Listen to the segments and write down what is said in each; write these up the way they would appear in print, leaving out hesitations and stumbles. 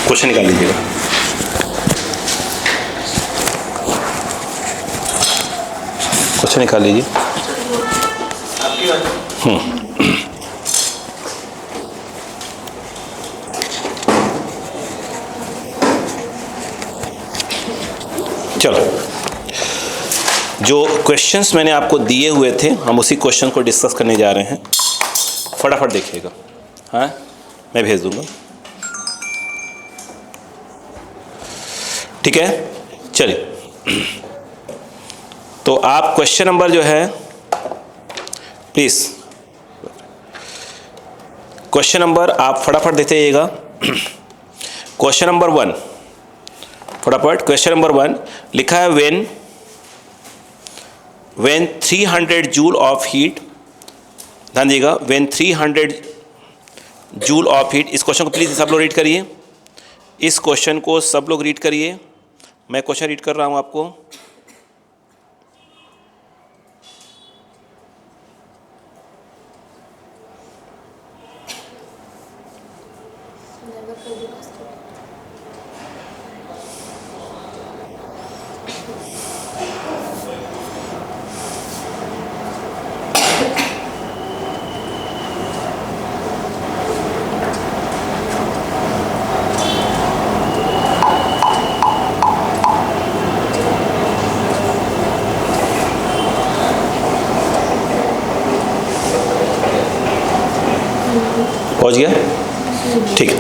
Question निकाल लीजिएगा। Question निकाल लीजिए। चलो, जो क्वेश्चंस मैंने आपको दिए हुए थे हम उसी क्वेश्चन को डिस्कस करने जा रहे हैं। फटाफट देखिएगा। हाँ, मैं भेज दूंगा। ठीक है, चलिए। तो आप क्वेश्चन नंबर जो है प्लीज़, क्वेश्चन नंबर आप फटाफट देते जाइएगा। क्वेश्चन नंबर 1, फटाफट। क्वेश्चन नंबर 1 लिखा है when 300 जूल ऑफ हीट, ध्यान दीजिएगा, when 300 जूल ऑफ हीट। इस क्वेश्चन को प्लीज़ सब लोग रीड करिए। इस क्वेश्चन को सब लोग रीड करिए। मैं क्वेश्चन रीड कर रहा हूँ आपको। पहुंच गया? ठीक है।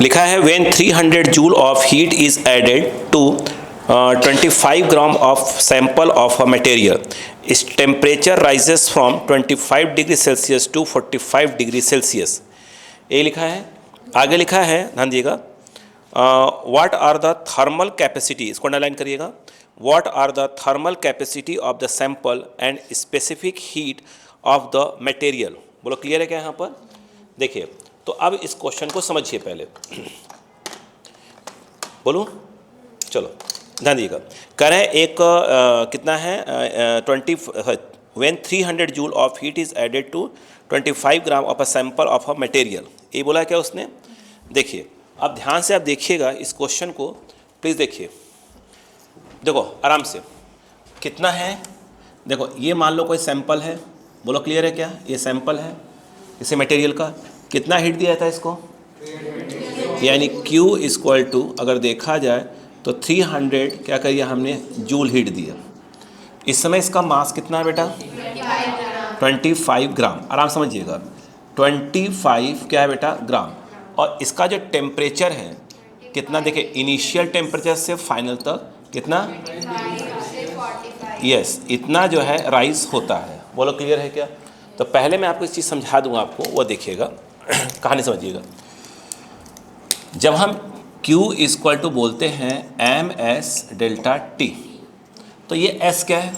लिखा है when 300 joule of heat is added to 25 gram of sample of a material, इस temperature rises from 25 degree Celsius to 45 degree Celsius. ये लिखा है। आगे लिखा है, ध्यान दिएगा, what are the thermal capacity, इसको अंडरलाइन करिएगा। What are the thermal capacity of the sample and specific heat of the material. बोलो, क्लियर है क्या यहाँ पर? देखिए, तो अब इस क्वेश्चन को समझिए पहले। बोलूं? चलो, ध्यान दीजिएगा। कह रहे हैं एक कितना है 300 joule of heat is added to 25 gram of a sample of a material. ये बोला क्या उसने? देखिए, अब ध्यान से आप देखिएगा इस क्वेश्चन को, प्लीज़ देखिए। देखो आराम से, कितना है, देखो ये मान लो कोई सैंपल है। बोलो, क्लियर है क्या? ये सैंपल है, इसे मटेरियल का कितना हीट दिया था इसको, यानी Q इक्वल टू, अगर देखा जाए तो 300 क्या करिए हमने जूल हीट दिया। इस समय इसका मास कितना है बेटा? 25 ग्राम। आराम समझिएगा, 25 क्या है बेटा? ग्राम। और इसका जो टेम्परेचर है कितना, देखिए इनिशियल टेम्परेचर से फाइनल तक कितना, यस, इतना जो है राइज होता है। बोलो, क्लियर है क्या? तो पहले मैं आपको इस चीज़ समझा दूंगा आपको, वो देखिएगा, कहानी समझिएगा। जब हम Q इक्वल टू बोलते हैं MS डेल्टा T, तो ये S क्या है?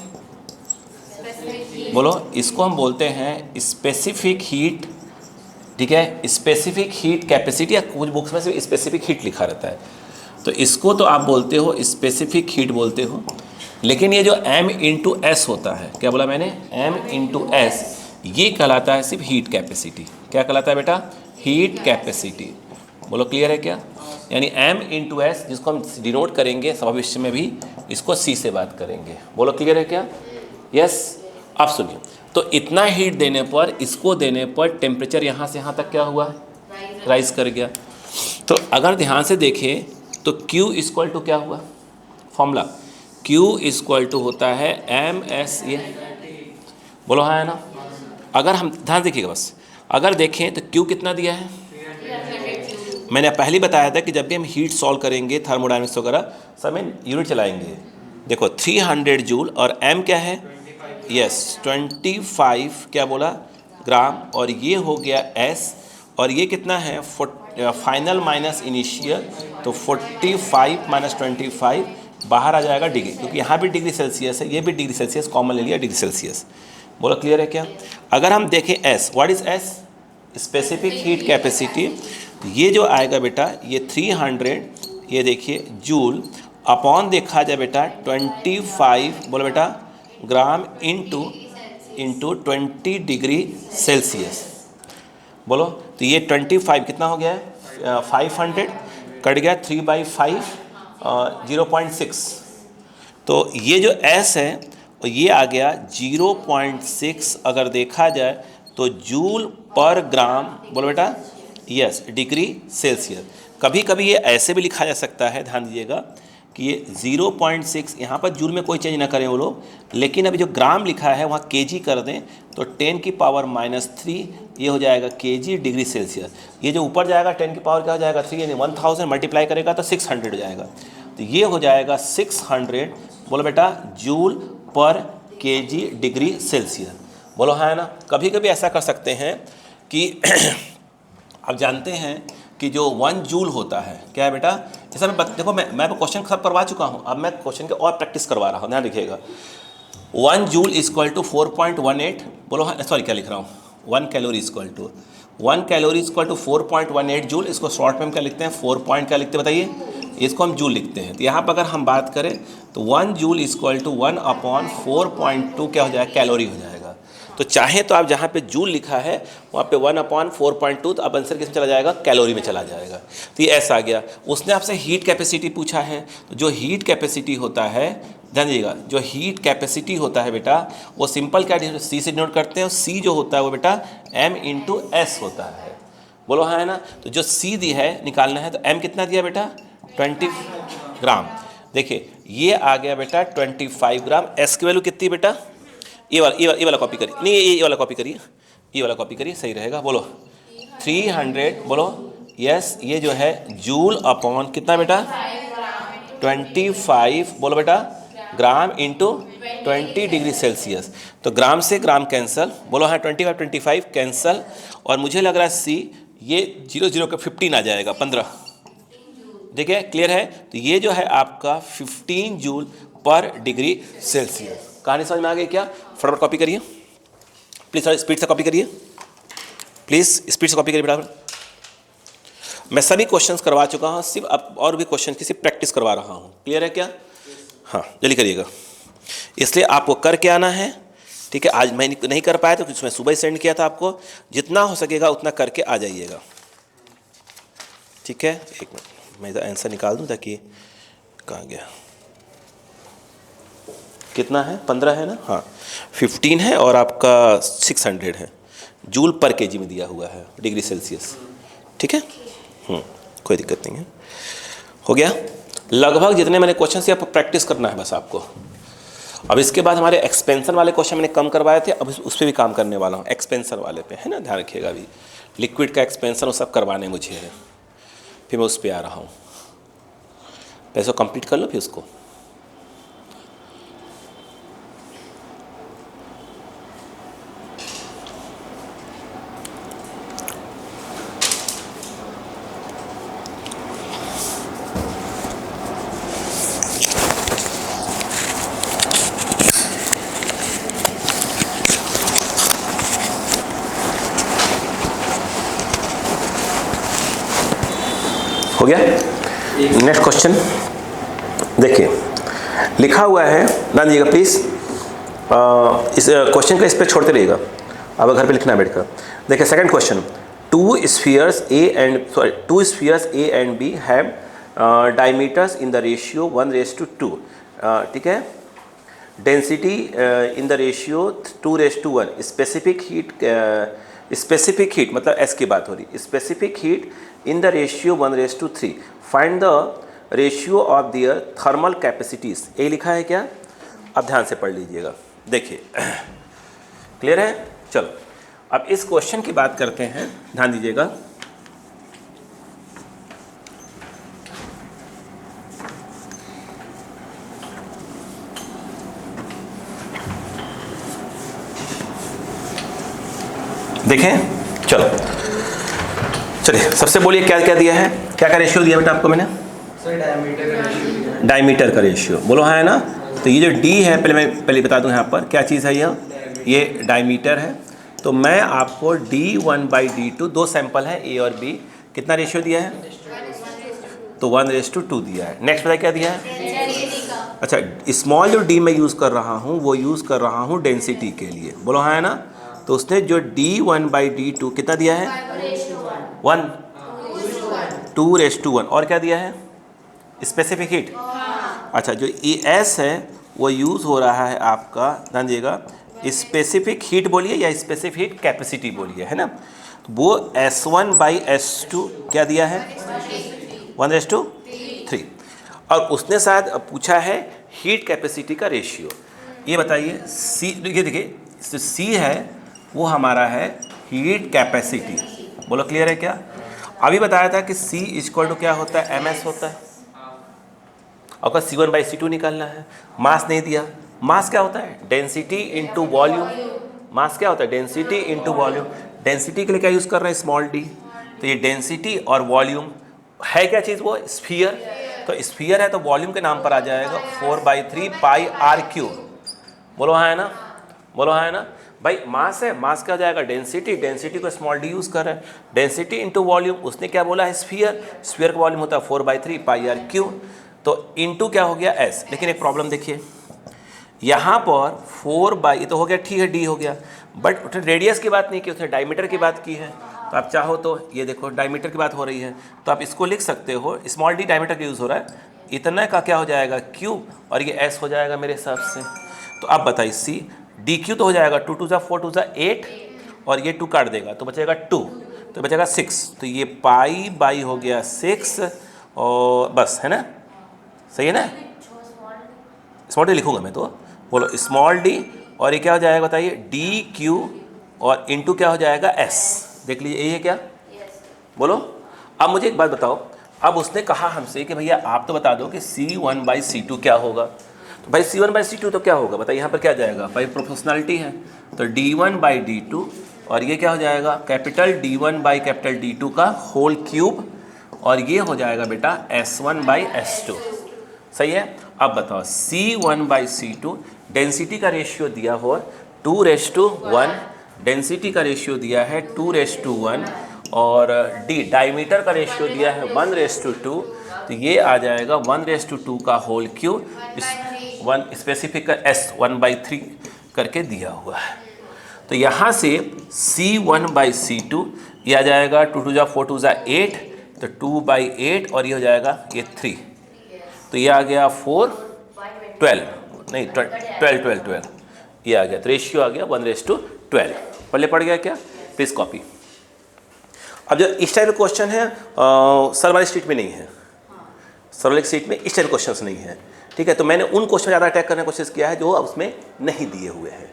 बोलो, इसको हम बोलते हैं स्पेसिफिक हीट। ठीक है, स्पेसिफिक हीट कैपेसिटी, या कुछ बुक्स में से स्पेसिफिक हीट लिखा रहता है, तो इसको तो आप बोलते हो स्पेसिफिक हीट बोलते हो। लेकिन ये जो M इंटू एस होता है, क्या बोला मैंने? M इंटू एस, ये कहलाता है सिर्फ हीट कैपेसिटी। क्या कहलाता है बेटा? Heat capacity. बोलो, क्लियर है क्या? यानी M इंटू एस, जिसको हम डिनोट करेंगे भविष्य में भी, इसको C से बात करेंगे। बोलो, क्लियर है क्या? यस। अब सुनिए, तो इतना हीट देने पर, इसको देने पर टेम्परेचर यहाँ से यहाँ तक क्या हुआ? राइज कर गया। तो अगर ध्यान से देखें तो Q इक्वल टू क्या हुआ? फॉर्मूला Q इक्वल टू होता है MS, ये बोलो हाँ है ना। अगर हम ध्यान देखिएगा बस, अगर देखें तो Q कितना दिया है? मैंने पहले बताया था कि जब भी हम हीट सॉल्व करेंगे थर्मोडायनेमिक्स वगैरह सब में यूनिट चलाएंगे। देखो 300 जूल और M क्या है? यस, 25 क्या बोला? ग्राम। और ये हो गया S, और ये कितना है? फाइनल माइनस इनिशियल, तो 45 माइनस 25 बाहर आ जाएगा डिग्री, क्योंकि यहाँ भी डिग्री सेल्सियस है, ये भी डिग्री सेल्सियस, कॉमन ले लिया डिग्री सेल्सियस। बोलो, क्लियर है क्या? अगर हम देखें S, what is S? Specific heat capacity. ये जो आएगा बेटा, ये 300, ये देखिए जूल अपॉन, देखा जाए बेटा 25, बोलो बेटा, ग्राम इंटू 20 डिग्री सेल्सियस। बोलो, तो ये 25 कितना हो गया है? 500 कट गया 3/5 0.6, तो ये जो S है ये आ गया 0.6। अगर देखा जाए तो जूल पर ग्राम, बोलो बेटा, यस, डिग्री सेल्सियस। कभी कभी ये ऐसे भी लिखा जा सकता है, ध्यान दीजिएगा कि ये 0.6, यहाँ पर जूल में कोई चेंज ना करें वो लोग, लेकिन अभी जो ग्राम लिखा है वहाँ केजी कर दें तो 10⁻³ ये हो जाएगा केजी डिग्री सेल्सियस। ये जो ऊपर जाएगा 10 की पावर क्या हो जाएगा 3, यानी 1000 मल्टीप्लाई करेगा तो 600 हो जाएगा, तो ये हो जाएगा 600, बोलो बेटा, जूल पर केजी डिग्री सेल्सियस। बोलो हाँ है ना। कभी कभी ऐसा कर सकते हैं कि आप जानते हैं कि जो 1 जूल होता है क्या है बेटा, जैसा देखो मैं क्वेश्चन सब करवा चुका हूँ, अब मैं क्वेश्चन के और प्रैक्टिस करवा रहा हूँ, ध्यान रखिएगा। 1 जूल इक्वल टू 4.18, बोलो हाँ, सॉरी क्या लिख रहा हूँ, 1 कैलोरी इक्वल टू 4.18 जूल। इसको शॉर्ट में हम क्या लिखते हैं, 4 पॉइंट क्या लिखते हैं बताइए, इसको हम जूल लिखते हैं। तो यहाँ पर अगर हम बात करें तो 1 जूल इक्वल टू 1/4.2 क्या हो जाएगा, कैलोरी हो जाएगा। तो चाहे तो आप जहाँ पे जूल लिखा है वहाँ पे 1/4.2, तो अब आंसर किस में चला जाएगा, कैलोरी में चला जाएगा। तो ये ऐसा आ गया। उसने आपसे हीट कैपेसिटी पूछा है, तो जो हीट कैपेसिटी होता है, ध्यान दीजिएगा, जो हीट कैपेसिटी होता है बेटा वो सिंपल क्या सी से डिनोट करते हैं, और सी जो होता है वो बेटा m/s होता है। बोलो हाँ है ना। तो जो सी दी है निकालना है, तो m कितना दिया बेटा, 20 ग्राम। देखिए ये आ गया बेटा 25 ग्राम। s की वैल्यू कितनी बेटा, ये वाला कॉपी करिए, नहीं ये वाला कॉपी करिए, ये वाला कॉपी करिए, सही रहेगा। बोलो 300, बोलो यस, ये जो है जूल अपॉन कितना बेटा 25, बोलो बेटा, ग्राम इंटू 20 डिग्री सेल्सियस। तो ग्राम से ग्राम कैंसल, बोलो हाँ, 25 कैंसल, और मुझे लग रहा है सी ये 0 का 15 आ जाएगा, 15। देखिए क्लियर है। तो ये जो है आपका 15 जूल पर डिग्री सेल्सियस। कहानी समझ में आ गई क्या? फटाफट कॉपी करिए प्लीज़, थोड़ा स्पीड से कॉपी करिए प्लीज़, स्पीड से कॉपी करिए फटाफट। मैं सभी क्वेश्चंस करवा चुका हूँ, सिर्फ अब और भी क्वेश्चन की सिर्फ प्रैक्टिस करवा रहा हूँ। क्लियर है क्या? हाँ जल्दी करिएगा, इसलिए आपको करके आना है, ठीक है। आज मैं नहीं कर पाया तो मैं सुबह ही सेंड किया था आपको, जितना हो सकेगा उतना करके आ जाइएगा, ठीक है। एक मिनट मैं इधर आंसर निकाल दूँ ताकि, कहाँ गया, कितना है, 15 है ना, हाँ 15 है और आपका 600 है, जूल पर केजी में दिया हुआ है, डिग्री सेल्सियस, ठीक है। कोई दिक्कत नहीं है, हो गया। लगभग जितने मैंने क्वेश्चन से आपको प्रैक्टिस करना है बस आपको। अब इसके बाद हमारे एक्सपेंशन वाले क्वेश्चन मैंने कम करवाए थे, अब उस पर भी काम करने वाला हूँ, एक्सपेंशन वाले पे, है ना, ध्यान रखिएगा। अभी लिक्विड का एक्सपेंशन वो सब करवाने मुझे है, फिर मैं उस पर आ रहा हूँ। पैसा कंप्लीट कर लो फिर उसको। हो गया। नेक्स्ट क्वेश्चन देखिए, लिखा हुआ है, ध्यान दीजिएगा प्लीज़, इस क्वेश्चन का इस पर छोड़ते रहिएगा, अब घर पे लिखना है बैठकर। देखिए second question, two spheres A and B have diameters in the ratio 1:2, ठीक है। Density in the ratio 2:1। Specific heat मतलब एस की बात हो रही, specific heat in the ratio 1:3। Find the ratio of their thermal capacities. ये लिखा है क्या? अब ध्यान से पढ़ लीजिएगा, देखिए क्लियर है। चलो अब इस क्वेश्चन की बात करते हैं, ध्यान दीजिएगा। देखें, चलो चलिए सबसे बोलिए क्या क्या दिया है, क्या क्या रेशियो दिया बेटा आपको मैंने? डायमीटर का रेशियो, बोलो हाँ है ना। तो ये जो डी है, पहले बता दूं यहाँ पर क्या चीज़ है, ये डायमीटर है। तो मैं आपको D1/D2, 2 सैंपल है ए और बी, कितना रेशियो दिया है? तो 1:2 दिया है। नेक्स्ट बताइए क्या दिया है? अच्छा, स्मॉल जो डी मैं यूज़ कर रहा हूँ वो यूज़ कर रहा हूँ डेंसिटी के लिए, बोलो हाँ है ना। तो उसने जो D1/D2 कितना दिया है? 1, 2:1 और क्या दिया है, स्पेसिफिक हीट। अच्छा, जो एस है वो यूज़ हो रहा है आपका, ध्यान दीजिएगा, स्पेसिफिक हीट बोलिए या स्पेसिफिक कैपेसिटी बोलिए, है ना। तो वो S1/S2 क्या दिया है, 1:3। और उसने शायद पूछा है हीट कैपेसिटी का रेशियो। ये बताइए सी, ये देखिए सी है वो हमारा है हीट कैपेसिटी, बोलो क्लियर है क्या। अभी बताया था कि C = क्या होता है, MS होता है। और C1/C2 निकालना है, मास नहीं दिया। मास क्या होता है, डेंसिटी इंटू वॉल्यूम। मास क्या होता है, डेंसिटी इंटू वॉल्यूम। डेंसिटी के लिए क्या यूज़ कर रहे हैं, स्मॉल d। तो ये डेंसिटी और वॉल्यूम है क्या चीज़, वो स्फीयर। तो स्फीयर है तो वॉल्यूम के नाम पर आ जाएगा 4/3 पाई r3। बोलो हाँ है ना, बोलो हाँ है ना भाई। मास है, मास क्या हो जाएगा, डेंसिटी, डेंसिटी को स्मॉल d यूज़ कर रहे हैं, डेंसिटी इंटू वॉल्यूम। उसने क्या बोला है, स्फीयर, स्फीयर का वॉल्यूम होता है 4/3 पाई r3। तो इंटू क्या हो गया, s। लेकिन एक प्रॉब्लम देखिए, यहाँ पर 4 ये तो हो गया, ठीक है, d हो गया, बट उसने रेडियस की बात नहीं की, उसने डायमीटर की बात की है। तो आप चाहो तो ये देखो डायमीटर की बात हो रही है, तो आप इसको लिख सकते हो, स्मॉल d डायमीटर का यूज़ हो रहा है, इतना का क्या हो जाएगा q, और ये s हो जाएगा मेरे हिसाब से। तो आप बताइए c dq तो हो जाएगा 2 2 4 2 8, और ये 2 काट देगा तो बचेगा 2, तो बचेगा 6। तो ये पाई हो गया 6, और बस, है ना, सही है ना। स्मॉल डी लिखूंगा मैं तो, बोलो स्मॉल डी, और ये क्या हो जाएगा बताइए, डी क्यू, और इंटू क्या हो जाएगा, एस। देख लीजिए यही है क्या, बोलो। अब मुझे एक बात बताओ, अब उसने कहा हमसे कि भैया आप तो बता दो कि C1/C2 क्या होगा। तो भाई C1/C2 तो क्या होगा बताइए, यहाँ पर क्या जाएगा भाई, प्रोपोर्शनलिटी है, तो D1/D2, और ये क्या हो जाएगा, कैपिटल D1/D2 का होल क्यूब, और ये हो जाएगा बेटा S1/S2। सही है। अब बताओ C1/C2 डेंसिटी का रेशियो दिया हो 2:1, डेंसिटी का रेशियो दिया है 2:1, और डी डायमीटर का रेशियो दिया है 1:2। तो ये आ जाएगा 1:2 का होल क्यूब, वन स्पेसिफिक का S 1/3 करके दिया हुआ है। तो यहाँ से C1/C2 ये आ जाएगा 2 2 4 2 8, तो 2/8, और ये हो जाएगा ये 3, तो ये आ गया 4 12 नहीं 12 ये आ गया, तो रेशियो आ गया 1:12। पहले पड़ गया क्या, प्लीज कॉपी। अब जो इस टाइप क्वेश्चन है सर वाली सीट में नहीं है, सर वाली सीट में इस टाइप क्वेश्चन नहीं है, ठीक है। तो मैंने उन क्वेश्चन ज़्यादा अटैक करने की कोशिश किया है जो उसमें नहीं दिए हुए हैं।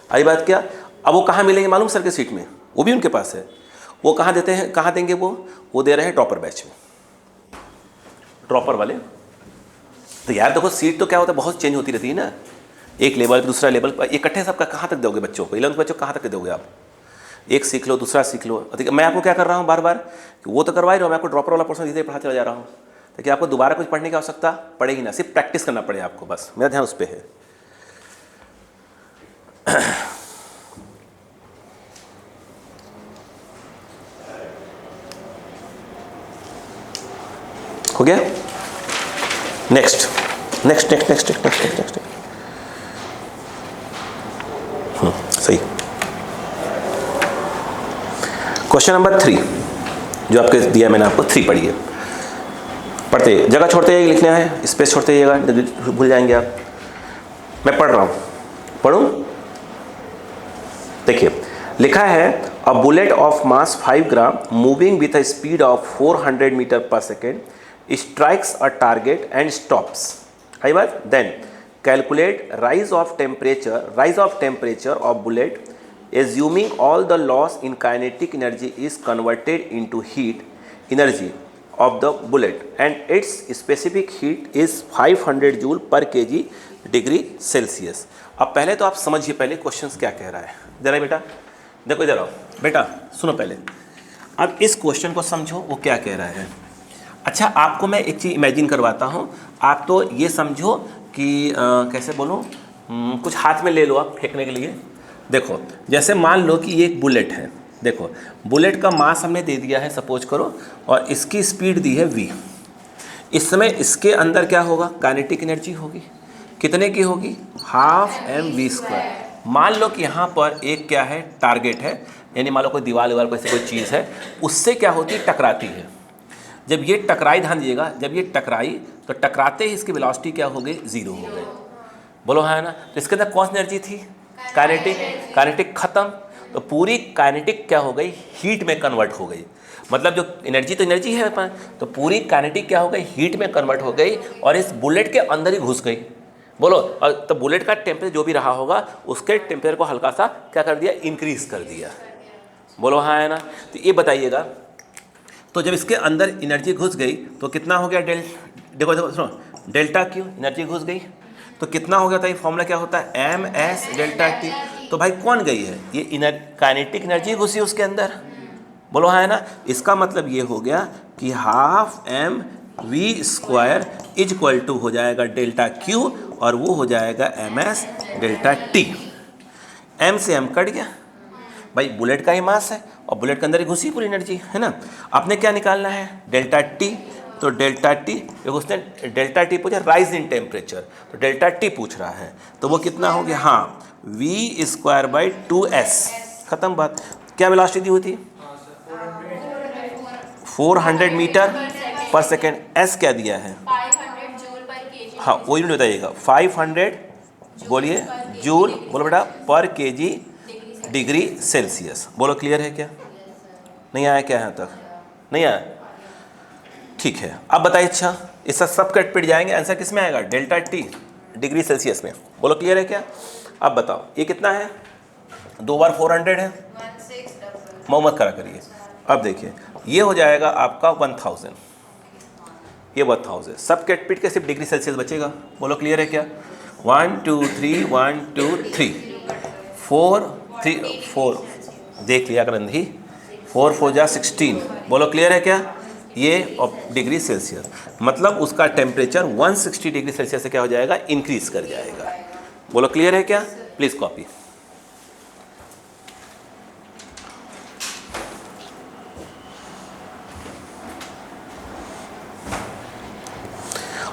आई बात क्या, अब वो कहाँ मिलेंगे मालूम, सर के सीट में, वो भी उनके पास है। वो कहाँ देते हैं, कहाँ देंगे, वो दे रहे हैं ड्रॉपर बैच में, ड्रॉपर वाले। तो यार देखो सीट तो क्या होता है, बहुत चेंज होती रहती है ना, एक लेवल दूसरा लेवल पर, इकट्ठे सबका कहाँ तक दोगे बच्चों को, 11th बच्चों को कहाँ तक दोगे आप, एक सीख लो दूसरा सीख लो। मैं आपको क्या कर रहा हूँ बार बार, वो तो करवा ही रहा हूँ, मैं आपको ड्रॉपर वाला पोर्शन धीरे पढ़ा चला जा रहा हूँ, ताकि आपको दोबारा कुछ पढ़ने की आवश्यकता पड़ेगी ना, सिर्फ प्रैक्टिस करना पड़े आपको, बस मेरा ध्यान उस पर है। हो गया, next next next next next next next सही। क्वेश्चन नंबर 3 जो आपके दिया मैंने आपको, 3 पढ़िए, पढ़ते जगह छोड़ते जाइए, लिखना है, स्पेस छोड़ते जाइएगा, भूल जाएंगे आप। मैं पढ़ रहा हूँ, पढ़ूँ, देखिए लिखा है a bullet of mass 5 gram moving with a speed of 400 metre per second strikes a target and stops. आई बात, then calculate rise of temperature of bullet assuming all the loss in kinetic energy is converted into heat energy of the bullet and its specific heat is 500 joule per kg degree Celsius. अब पहले तो आप समझिए पहले questions क्या कह रहा है, जरा बेटा देखो, इधर आओ बेटा, सुनो पहले, अब इस क्वेश्चन को समझो वो क्या कह रहा है। अच्छा आपको मैं एक चीज़ इमेजिन करवाता हूँ, आप तो ये समझो कि कैसे बोलूँ, कुछ हाथ में ले लो आप फेंकने के लिए। देखो जैसे मान लो कि ये एक बुलेट है, देखो बुलेट का मास हमने दे दिया है सपोज करो, और इसकी स्पीड दी है v। इस समय इसके अंदर क्या होगा, काइनेटिक एनर्जी होगी, कितने की होगी, 12 mv²। मान लो कि यहाँ पर एक क्या है, टारगेट है, यानी मान लो कोई दीवार कोई चीज़ है, उससे क्या होती है, टकराती है। जब ये टकराई, ध्यान दीजिएगा, जब ये टकराई तो टकराते ही इसकी वेलोसिटी क्या हो गई, 0 हो गई। बोलो हाँ है ना। तो इसके अंदर कौन सी एनर्जी थी, काइनेटिक, काइनेटिक खत्म, तो पूरी काइनेटिक क्या हो गई, हीट में कन्वर्ट हो गई। मतलब जो एनर्जी तो एनर्जी है अपन, तो पूरी काइनेटिक क्या हो गई, हीट में कन्वर्ट हो गई और इस बुलेट के अंदर ही घुस गई। बोलो, और तो बुलेट का टेम्परेचर जो भी रहा होगा उसके टेम्परेचर को हल्का सा क्या कर दिया, इंक्रीज कर दिया। बोलो हाँ है ना। तो ये बताइएगा, तो जब इसके अंदर एनर्जी घुस गई तो कितना हो गया, देखो देखो सुनो, डेल्टा क्यू, एनर्जी घुस गई तो कितना हो गया था, ये फॉर्मूला क्या होता है, एम एस डेल्टा टी। तो भाई कौन गई है, ये काइनेटिक एनर्जी घुसी उसके अंदर। बोलो हाँ है ना। इसका मतलब ये हो गया कि half M V square is equal to हो जाएगा डेल्टा क्यू और वो हो जाएगा M S delta T. M से एम कट गया भाई, बुलेट का ही मास है और बुलेट के अंदर ही घुसी पूरी एनर्जी है ना। आपने क्या निकालना है, डेल्टा टी। तो डेल्टा टी, उसने डेल्टा टी पूछा, राइज इन टेम्परेचर, तो डेल्टा टी पूछ रहा है, तो वो कितना हो गया, हाँ वी स्क्वायर बाई 2s, खत्म बात। क्या वेलोसिटी दी हुई थी, 400 मीटर पर सेकेंड। एस क्या दिया है, 500 जूल पर केजी। हाँ वो यूनिट बताइएगा, 500 बोलिए जूल, बोलो बेटा पर केजी डिग्री सेल्सियस। बोलो क्लियर है क्या, नहीं आया क्या यहाँ तक, नहीं आया, ठीक है। अब बताइए, अच्छा इसका सब कट पिट जाएंगे, आंसर किस में आएगा, डेल्टा टी डिग्री सेल्सियस में। बोलो क्लियर है क्या। अब बताओ ये कितना है, 2 बार 400 है, मोहम्मद करा करिए। अब देखिए ये हो जाएगा आपका 1000, ये 1000, सब कट पिट के सिर्फ डिग्री सेल्सियस बचेगा। बोलो क्लियर है क्या। 1 2 3 1 2 3 4 3 4, देख लिया करंधी, 4 4 जा 16। बोलो क्लियर है क्या। ये डिग्री सेल्सियस, मतलब उसका टेम्परेचर 160 डिग्री सेल्सियस से क्या हो जाएगा, इंक्रीज कर जाएगा। बोलो क्लियर है क्या, प्लीज कॉपी।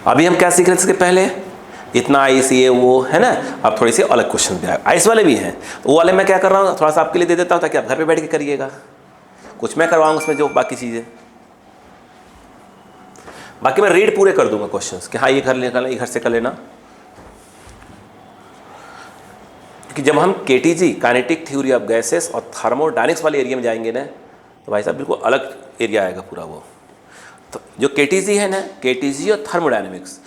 अभी हम क्या सीख रहे थे इसके पहले, इतना आइस ये वो है ना। अब थोड़ी सी अलग क्वेश्चन भी आए, आइस वाले भी हैं, वो वाले मैं क्या कर रहा हूँ, थोड़ा सा आपके लिए दे देता हूँ ताकि आप घर पे बैठ के करिएगा। कुछ मैं करवाऊँ उसमें जो बाकी चीज़ें, बाकी मैं रीड पूरे कर दूंगा क्वेश्चंस कि हाँ ये घर लेना, ये घर से कर लेना। कि जब हम KTG kinetic theory of gases और थर्मोडायनेमिक्स वाले एरिया में जाएंगे ना, तो भाई साहब बिल्कुल अलग एरिया आएगा पूरा वो। तो जो केटीजी है ना, केटीजी और थर्मोडायनेमिक्स,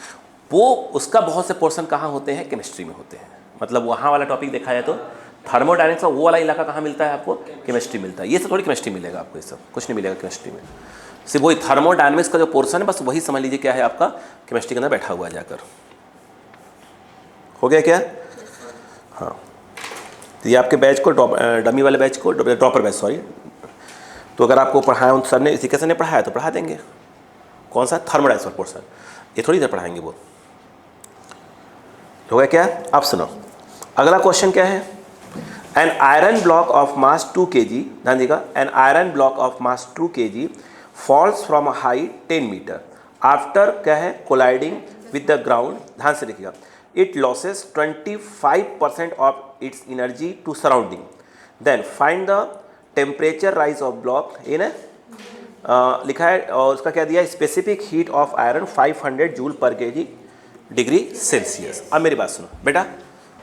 वो उसका बहुत से पोर्शन कहाँ होते हैं, केमिस्ट्री में होते हैं। मतलब वहाँ वाला टॉपिक देखा जाए तो थर्मोडायनेमिक्स का वो वाला इलाका कहाँ मिलता है आपको, केमिस्ट्री मिलता है। ये सब थोड़ी केमिस्ट्री मिलेगा आपको, ये सब कुछ नहीं मिलेगा केमिस्ट्री में। सिर्फ वही थर्मोडायनेमिक्स का जो पोर्शन है बस वही समझ लीजिए क्या है आपका, केमिस्ट्री के अंदर बैठा हुआ है जाकर। हो गया क्या, हाँ। तो ये आपके बैच को डमी वाले बैच को, ड्रॉपर बैच सॉरी, तो अगर आपको पढ़ाया उन सर ने, इसी कैसे ने पढ़ाया तो पढ़ा देंगे। कौन सा, थर्मोडायनेमिक्स वाला पोर्शन, ये थोड़ी देर पढ़ाएंगे वो। हो गया क्या। अब सुनो अगला क्वेश्चन क्या है, an iron block of mass 2 kg, ध्यान दीजिएगा, an iron block of mass 2 kg falls from a height 10 metre after क्या है, कोलाइडिंग विद द ग्राउंड। ध्यान से देखिएगा, it loses 25% of its energy to surrounding, then find the temperature rise of block. ये ना लिखा है, और उसका क्या दिया, specific heat of iron 500 joule पर केजी डिग्री सेल्सियस। अब मेरी बात सुनो बेटा,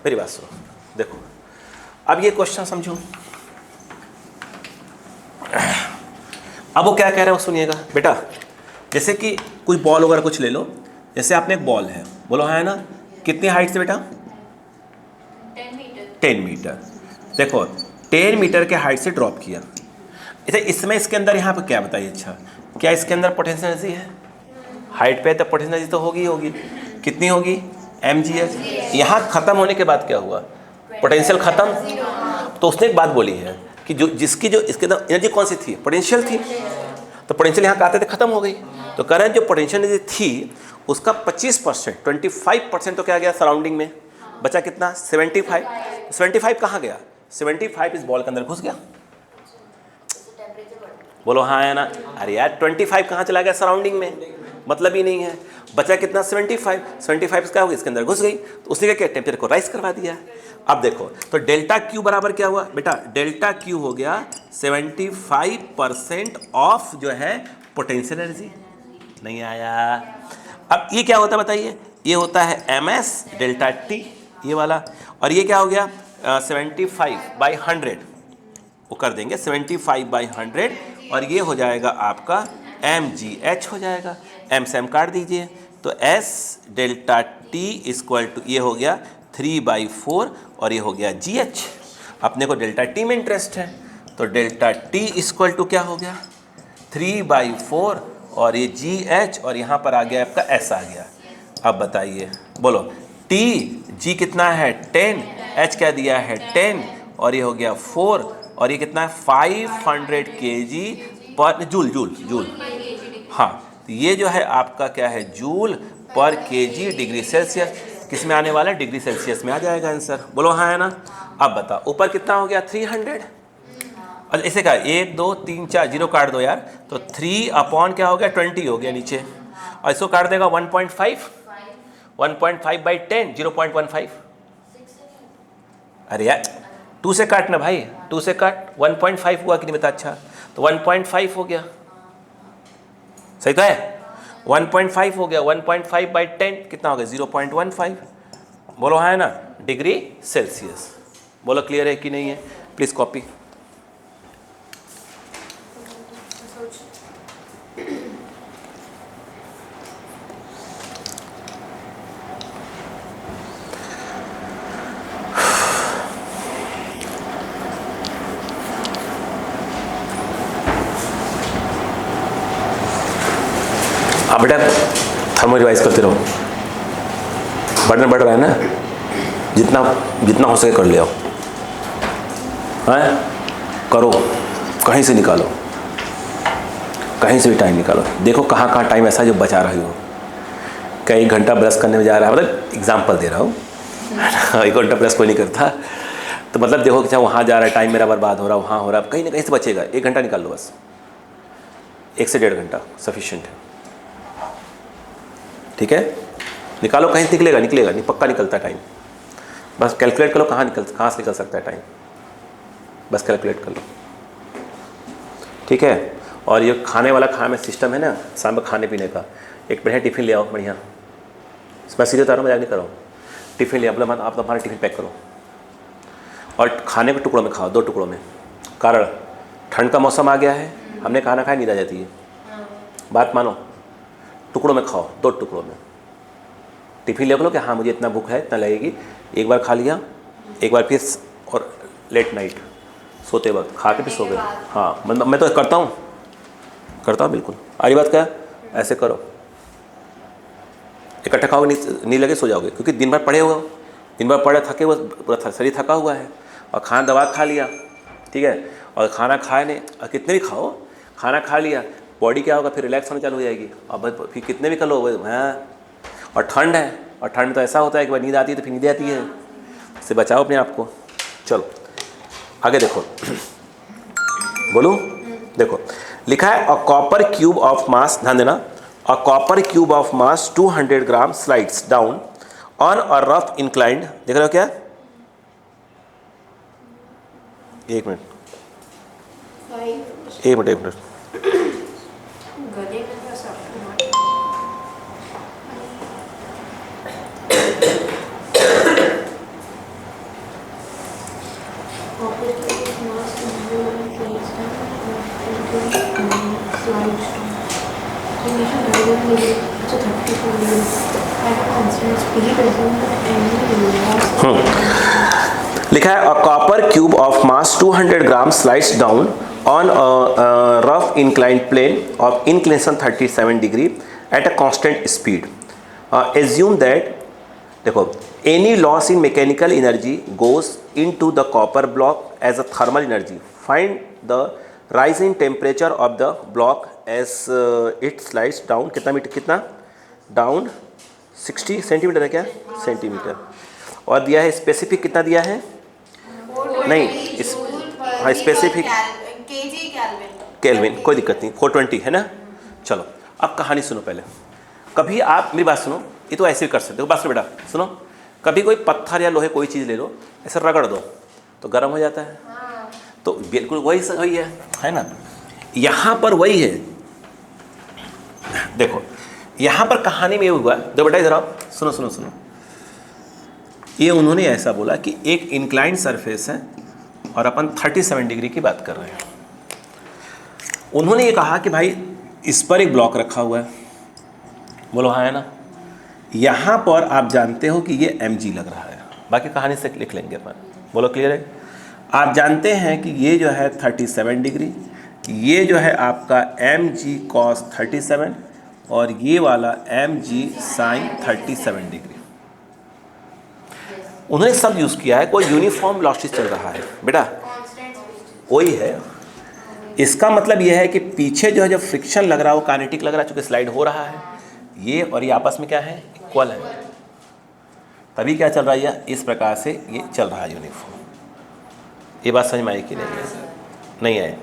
मेरी बात सुनो, देखो अब ये क्वेश्चन समझो। अब वो क्या कह रहा है वो सुनिएगा बेटा। जैसे कि कोई बॉल वगैरह कुछ ले लो, जैसे आपने एक बॉल है, बोलो है ना, कितनी हाइट से बेटा, 10 मीटर। देखो 10 मीटर के हाइट से ड्रॉप किया। अच्छा इसमें इसके अंदर यहाँ पे क्या बताइए, अच्छा क्या इसके अंदर पोटेंशियल एनर्जी है, हाइट पे तो पोटेंशियल एनर्जी तो होगी होगी, कितनी होगी, mgh। यहाँ ख़त्म होने के बाद क्या हुआ, पोटेंशियल ख़त्म। तो उसने एक बात बोली है कि जो जिसकी जो इसके अंदर एनर्जी कौन सी थी, पोटेंशियल थी, तो पोटेंशियल यहाँ आते थे ख़त्म हो गई। तो कह रहे हैं जो पोटेंशियल एनर्जी थी उसका 25%, 25% तो क्या गया सराउंडिंग में, बचा कितना, 75 कहाँ गया, 75 इस बॉल के अंदर घुस गया। बोलो हाँ है ना। अरे यार 25 कहाँ चला गया सराउंडिंग में, मतलब ही नहीं है। बचा कितना, 75 क्या हो गया, इसके अंदर घुस गई। तो उसने क्या टेम्परेचर को राइज करवा दिया। अब देखो तो डेल्टा क्यू बराबर क्या हुआ बेटा, डेल्टा क्यू हो गया 75% ऑफ जो है पोटेंशियल एनर्जी। नहीं आया। अब ये क्या होता है बताइए, ये होता है ms डेल्टा टी ये वाला, और ये क्या हो गया 75/100, वो कर देंगे 75/100, और ये हो जाएगा आपका mgh हो जाएगा, m से m काट दीजिए, तो s delta T equal to ये हो गया 3/4 और ये हो गया gh। अपने को डेल्टा टी में इंटरेस्ट है, तो डेल्टा टी इक्वल टू क्या हो गया 3/4 और ये GH, और यहाँ पर आ गया आपका S आ गया। अब बताइए, बोलो T G कितना है 10, H क्या दिया है 10, और ये हो गया 4, और ये कितना है 500 kg पर जूल। हाँ, तो ये जो है आपका क्या है जूल पर kg डिग्री सेल्सियस, किस में आने वाला है डिग्री सेल्सियस में आ जाएगा आंसर। बोलो हाँ है ना। अब बताओ ऊपर कितना हो गया 300, और इसे क्या 1 2 3 4 जीरो काट दो यार, तो 3 अपॉन क्या हो गया 20 हो गया नीचे, और इसको काट देगा 1.5 1.5/10 0.15। अरे यार 2 से काटना भाई, 2 से काट 1.5 हुआ कि नहीं बता। अच्छा तो 1.5 हो गया, सही तो है 1.5 हो गया, 1.5/10 कितना हो गया 0.15। बोलो हाँ है ना डिग्री सेल्सियस। बोलो क्लियर है कि नहीं है, प्लीज़ कॉपी। अब बेटा थर्मो रिवाइज करते रहो, बर्डन बढ़ रहा है ना, जितना हो सके कर ले आओ, हैं करो, कहीं से निकालो, कहीं से भी टाइम निकालो। देखो कहाँ कहाँ टाइम ऐसा जो बचा रही हो, कई घंटा ब्रश करने में जा रहा है, मतलब एग्जाम्पल दे रहा हूँ 1 घंटा ब्रश कोई नहीं करता, तो मतलब देखो कि वहाँ जा रहा है टाइम मेरा बर्बाद हो रहा है, वहाँ हो रहा है, कहीं ना कहीं से बचेगा। 1 घंटा निकाल लो बस, 1 से 1.5 घंटा सफिशिएंट है, ठीक है। निकालो, कहीं से निकलेगा नहीं, पक्का निकलता है टाइम। बस कैलकुलेट करो कहाँ से निकल सकता है टाइम, बस कैलकुलेट कर लो, ठीक है। और ये खाने में सिस्टम है ना, शाम में खाने पीने का, एक बढ़िया टिफ़िन ले आओ बढ़िया, मैं सीधे उतारो मजाक नहीं करो, टिफ़िन ले आओ, आप हमारा टिफ़िन पैक करो और खाने को टुकड़ों में खाओ, 2 टुकड़ों में। कारण ठंड का मौसम आ गया है, हमने खाना खाया नींद आ जाती है, बात मानो, टुकड़ों में खाओ, 2 टुकड़ों में। टिफ़िन ले लो कि हाँ मुझे इतना भूख है, इतना लगेगी, एक बार खा लिया, एक बार फिर, और लेट नाइट सोते वक्त खा के फिर सो गए। हाँ मैं तो करता हूँ बिल्कुल, आरी बात क्या, ऐसे करो, इकट्ठा खाओगे नहीं लगे सो जाओगे, क्योंकि दिन भर पड़े हो, थके हुए, पूरा शरीर थका हुआ है, और खाना दवा खा लिया, ठीक है, और खाना खाए नहीं, और कितने भी खाओ, खाना खा लिया, बॉडी क्या होगा फिर रिलैक्स होने चालू हो जाएगी, और फिर कितने भी कर लो हाँ। और ठंड है, और ठंड तो ऐसा होता है कि भाई नींद आती है तो फिर नींद आती है, इससे बचाओ अपने आप को। चलो आगे देखो, बोलूँ, देखो लिखा है a copper cube of mass, ध्यान देना, a copper cube of mass 200 gram slides down on a rough inclined, देख रहे हो क्या, एक मिनट लिखा है a copper cube of mass 200 gram slides down on rough inclined plane of inclination 37 degree at a constant speed. Assume that, देखो, any loss in mechanical energy goes into the copper block as a thermal energy. Find the rise in temperature of the block as it slides down, कितना down 60 centimetre है क्या, centimetre, और दिया है specific, कितना दिया है, नहीं हाँ स्पेसिफिक केल्विन, कोई दिक्कत नहीं, 420 है ना। चलो अब कहानी सुनो पहले, कभी आप मेरी बात सुनो, ये तो ऐसे भी कर सकते हो, बात सुनो बेटा, सुनो, कभी कोई पत्थर या लोहे कोई चीज़ ले लो, ऐसे रगड़ दो तो गर्म हो जाता है, तो बिल्कुल वही है ना, यहाँ पर वही है, देखो यहाँ पर कहानी में ये हुआ, देखो बेटा इधर आओ, सुनो सुनो सुनो। ये उन्होंने ऐसा बोला कि एक इंक्लाइंड सरफेस है और अपन 37 डिग्री की बात कर रहे हैं। उन्होंने ये कहा कि भाई इस पर एक ब्लॉक रखा हुआ है, बोलो हाँ है ना। यहाँ पर आप जानते हो कि ये mg लग रहा है, बाकी कहानी से लिख लेंगे अपन, बोलो क्लियर है। आप जानते हैं कि ये जो है 37 डिग्री, ये जो है आपका mg cos 37 और ये वाला mg sin 37 डिग्री। उन्होंने सब यूज़ किया है, कोई यूनिफॉर्म वेलोसिटी चल रहा है बेटा, वही है। इसका मतलब यह है कि पीछे जो है जब फ्रिक्शन लग रहा है वो काइनेटिक लग रहा है, चूँकि स्लाइड हो रहा है, ये और ये आपस में क्या है, इक्वल है, तभी क्या चल रहा है, इस प्रकार से ये चल रहा है यूनिफॉर्म। ये बात समझ में आई कि नहीं? नहीं आए,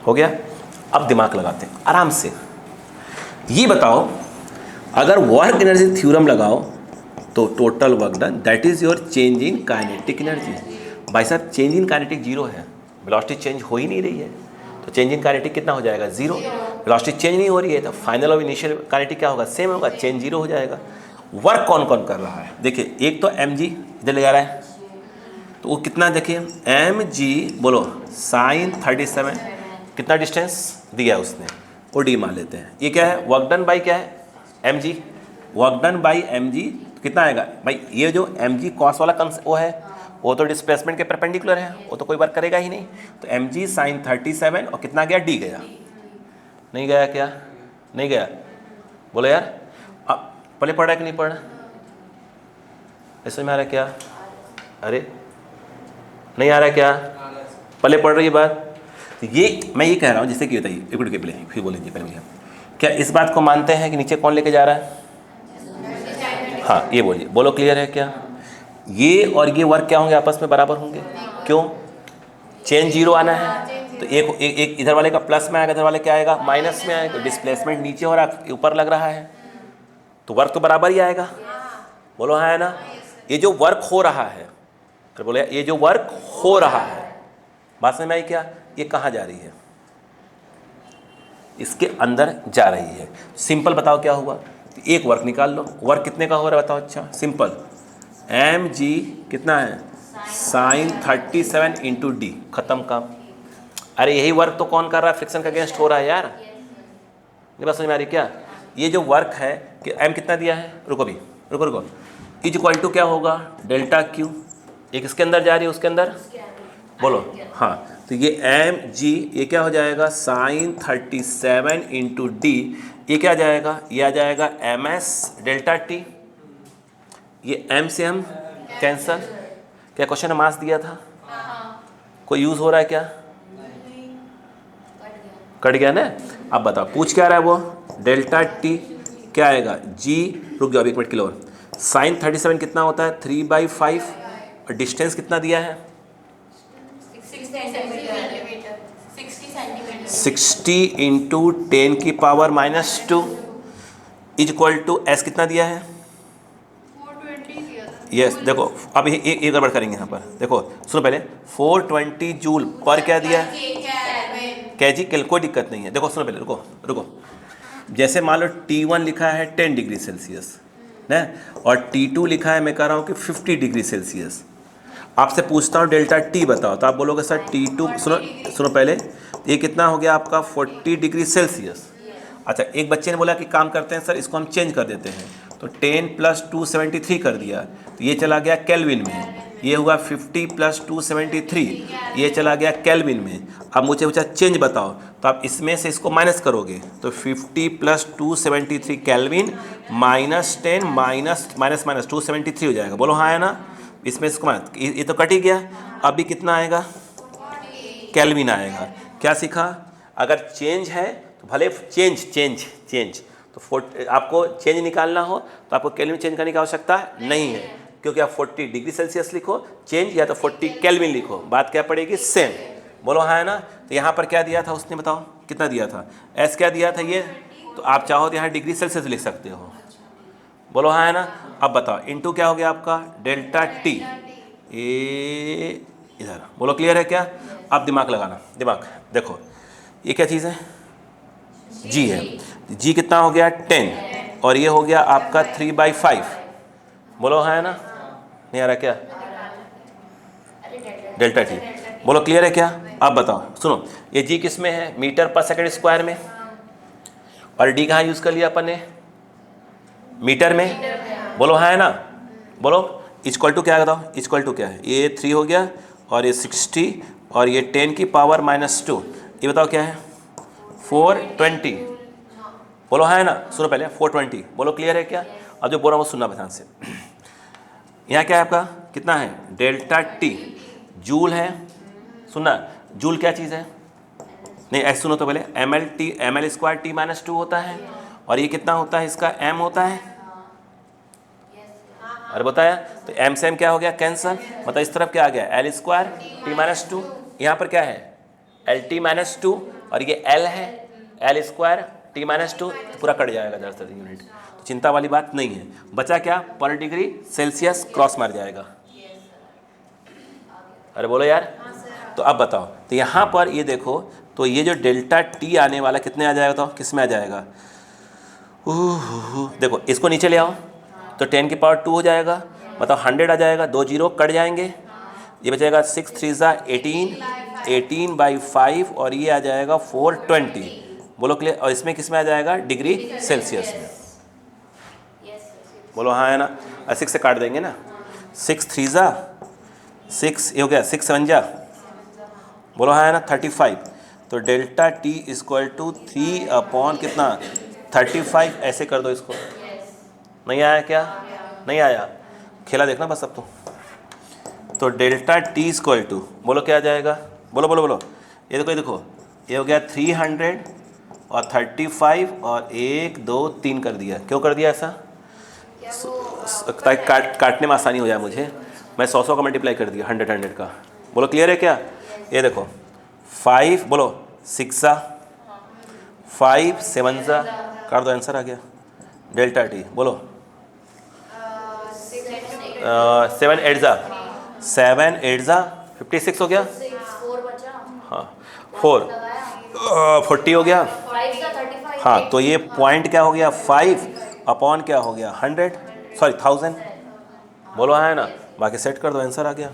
हो गया। अब दिमाग लगाते हैं आराम से। ये बताओ, अगर वर्क एनर्जी थ्योरम लगाओ तो total work done that is your change in kinetic energy. भाई साहब चेंज इन काइनेटिक जीरो है, वेलोसिटी चेंज हो ही नहीं रही है, तो चेंज इन काइनेटिक कितना हो जाएगा, जीरो। वेलोसिटी चेंज नहीं हो रही है तो फाइनल और इनिशियल काइनेटिक क्या होगा, सेम होगा, चेंज जीरो हो जाएगा। वर्क कौन कौन कर रहा है, देखिए एक तो mg इधर ले जा रहा है, तो वो कितना देखिए mg बोलो sin 37, कितना डिस्टेंस दिया है उसने, वो डी मान लेते हैं। ये क्या है, वर्क डन बाई क्या है, mg, work done by mg कितना आएगा भाई, ये जो mg कॉस वाला वो है, वो तो डिस्प्लेसमेंट के परपेंडिकुलर है, वो तो कोई वर्क करेगा ही नहीं, तो mg sin 37 और कितना गया, डी गया, नहीं गया क्या, नहीं गया, बोलो यार। अब पहले पढ़ रहा है कि नहीं पढ़ रहा, ऐसे में आ रहा है क्या, अरे नहीं आ रहा है क्या, पहले पढ़ रही है बात। तो ये मैं ये कह रहा हूँ, जैसे कि बताइए एक मिनट के पहले फिर बोलेंगे, पहले भैया क्या इस बात को मानते हैं कि नीचे कौन लेके जा रहा है, हाँ ये बोलिए, बोलो क्लियर है क्या। ये और ये वर्क क्या होंगे, आपस में बराबर होंगे, क्यों, चेंज जीरो आना है, तो एक इधर वाले का प्लस में आएगा, इधर वाले क्या आएगा, माइनस में आएगा, तो डिस्प्लेसमेंट नीचे हो रहा है ऊपर लग रहा है, तो वर्क तो बराबर ही आएगा, बोलो हाँ है ना। ये जो वर्क हो रहा है, अरे बोले ये जो वर्क हो रहा है, बात समझ में आई क्या, ये कहाँ जा रही है, इसके अंदर जा रही है। सिंपल बताओ क्या हुआ, एक वर्क निकाल लो, वर्क कितने का हो रहा है बताओ, अच्छा सिंपल, mg कितना है, sin 37 इंटू डी, खत्म काम। अरे यही वर्क तो कौन कर रहा है, फ्रिक्शन का अगेंस्ट हो रहा है यार, ये बात समझ में आ रही क्या। ये जो वर्क है कि m कितना दिया है, रुको भी रुको, इज इक्वल टू क्या होगा, डेल्टा क्यू, एक इसके अंदर जा रही है उसके अंदर, बोलो हाँ, तो ये mg ये क्या हो जाएगा, sin 37 इंटू डी, ये क्या जाएगा, ये आ जाएगा ms डेल्टा टी, ये m से m कैंसल, क्या क्वेश्चन में मास दिया था, कोई यूज़ हो रहा है क्या, कट गया ना। अब बताओ पूछ क्या रहा है वो, डेल्टा टी क्या आएगा, g, रुक जाओ 1 मिनट किलो, साइन 37 कितना होता है 3/5 और डिस्टेंस कितना दिया है 60 इंटू 10 की power -2 is equal to S कितना दिया है, यस देखो अब ये गड़बड़ करेंगे यहाँ पर, देखो सुनो पहले 420 जूल पर क्या दिया है केजी, कोई दिक्कत नहीं है, देखो सुनो पहले रुको, जैसे मान लो T1 लिखा है 10 डिग्री सेल्सियस ना, और T2 लिखा है मैं कह रहा हूँ कि 50 डिग्री सेल्सियस। आपसे पूछता हूँ डेल्टा टी बताओ, तो आप बोलोगे सर T2, सुनो पहले, ये कितना हो गया आपका 40 डिग्री सेल्सियस। अच्छा एक बच्चे ने बोला कि काम करते हैं सर इसको हम चेंज कर देते हैं, तो 10 + 273 कर दिया, तो ये चला गया केल्विन में, ये हुआ 50 + 273, ये चला गया केल्विन में। अब मुझे पूछा चेंज बताओ, तो आप इसमें से इसको माइनस करोगे, तो 50 + 273 केल्विन -10 माइनस 273 हो जाएगा, बोलो हाँ है ना। इसमें इसको माइनस, ये तो कट ही गया, अभी कितना आएगा केल्विन आएगा। क्या सीखा, अगर चेंज है तो भले चेंज तो आपको चेंज निकालना हो तो आपको केल्विन चेंज करने की आवश्यकता नहीं है, क्योंकि आप 40 डिग्री सेल्सियस लिखो चेंज, या तो 40 केल्विन लिखो, बात क्या पड़ेगी सेम, बोलो हाँ है ना। तो यहाँ पर क्या दिया था उसने बताओ, कितना दिया था, एस क्या दिया था ये, तो आप चाहो तो यहाँ डिग्री सेल्सियस लिख सकते हो, बोलो हाँ है ना। अब बताओ इनटू क्या हो गया आपका डेल्टा टी, ए इधर, बोलो क्लियर है क्या। अब दिमाग लगाना, दिमाग देखो ये क्या चीज़ है, जी है, जी कितना हो गया 10 और ये हो गया आपका 3/5। बोलो है ना, नहीं आ रहा क्या? Delta T. बोलो क्लियर है क्या? आप बताओ, सुनो, ये जी किस में है? मीटर पर सेकंड स्क्वायर में। और डी कहाँ यूज़ कर लिया अपन ने? मीटर में। बोलो है ना, बोलो इक्वल टू क्या है बताओ? इक्वल टू क्या है? ये 3 हो गया और ये 60 और ये 10 की पावर -2, ये बताओ क्या है? 420। बोलो है ना, सुनो पहले 420। बोलो क्लियर है क्या? अब जो बोल रहा हूँ सुनना ध्यान से। यहाँ क्या है आपका? कितना है? डेल्टा टी जूल है। सुनना, जूल क्या चीज़ है? नहीं ऐसे सुनो तो पहले, ml स्क्वायर टी -2 होता है और ये कितना होता है? इसका m होता है। अरे बताया तो m से m क्या हो गया? कैंसल। मतलब इस तरफ क्या आ गया? l square T -2। यहाँ पर क्या है? LT -2 और ये l है l स्क्वायर टी -2, तो पूरा कट जाएगा 10 यूनिट, तो चिंता वाली बात नहीं है। बचा क्या? पर डिग्री सेल्सियस क्रॉस मार जाएगा। अरे बोलो यार। तो अब बताओ, तो यहाँ पर ये देखो, तो ये जो डेल्टा टी आने वाला कितने आ जाएगा? तो किस में आ जाएगा? देखो इसको नीचे ले आओ तो 10 की पावर 2 हो जाएगा, मतलब 100 आ जाएगा। 2 जीरो कट जाएंगे, ये बचेगा 6 3 18, 18/5 और ये आ जाएगा 420। बोलो क्लियर? और इसमें किस में आ जाएगा? डिग्री सेल्सियस में। बोलो हाँ है ना। 6 से काट देंगे ना, 6 3 6, ये हो गया 6 7 बोलो हाँ है ना 35। तो delta T equal to 3 upon कितना? 35। ऐसे कर दो इसको। नहीं आया क्या? नहीं आया, खेला देखना बस अब तो डेल्टा टी इक्वल टू, बोलो क्या आ जाएगा? बोलो बोलो बोलो। ये देखो, ये देखो, ये हो गया 300 और 35 और 1 2 3 कर दिया। क्यों कर दिया ऐसा? ताकि काटने में आसानी हो जाए मुझे। मैं 100 का मल्टीप्लाई कर दिया 100 का। बोलो क्लियर है क्या? ये देखो 5, बोलो 6 5 7 काट दो, आंसर आ गया डेल्टा टी। बोलो 7 8 56 हो गया। हाँ 40 हो गया। हाँ तो ये पॉइंट क्या हो गया? 5 अपॉन क्या हो गया? 100, सॉरी 1000। बोलो है ना, बाकी सेट कर दो, आंसर आ गया।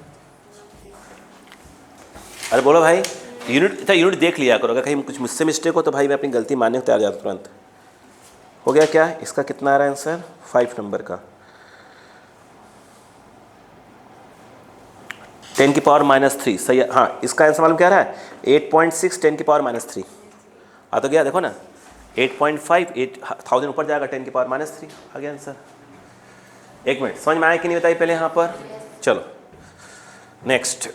अरे बोलो भाई, यूनिट देख लिया करो, अगर कहीं कुछ मुझसे मिस्टेक हो तो भाई मैं अपनी गलती मानने को तैयार जाता तुरंत। हो गया क्या? इसका कितना आ रहा है आंसर? 5 नंबर का 10 की पावर -3 सही है। हाँ इसका आंसर मालूम क्या रहा है? 8.6 10 की पावर -3 आ तो गया। देखो ना 8.5 1000 ऊपर जाएगा, 10 की पावर -3 आ गया आंसर। एक मिनट, समझ में आया कि नहीं बताइए पहले यहाँ पर? चलो नेक्स्ट।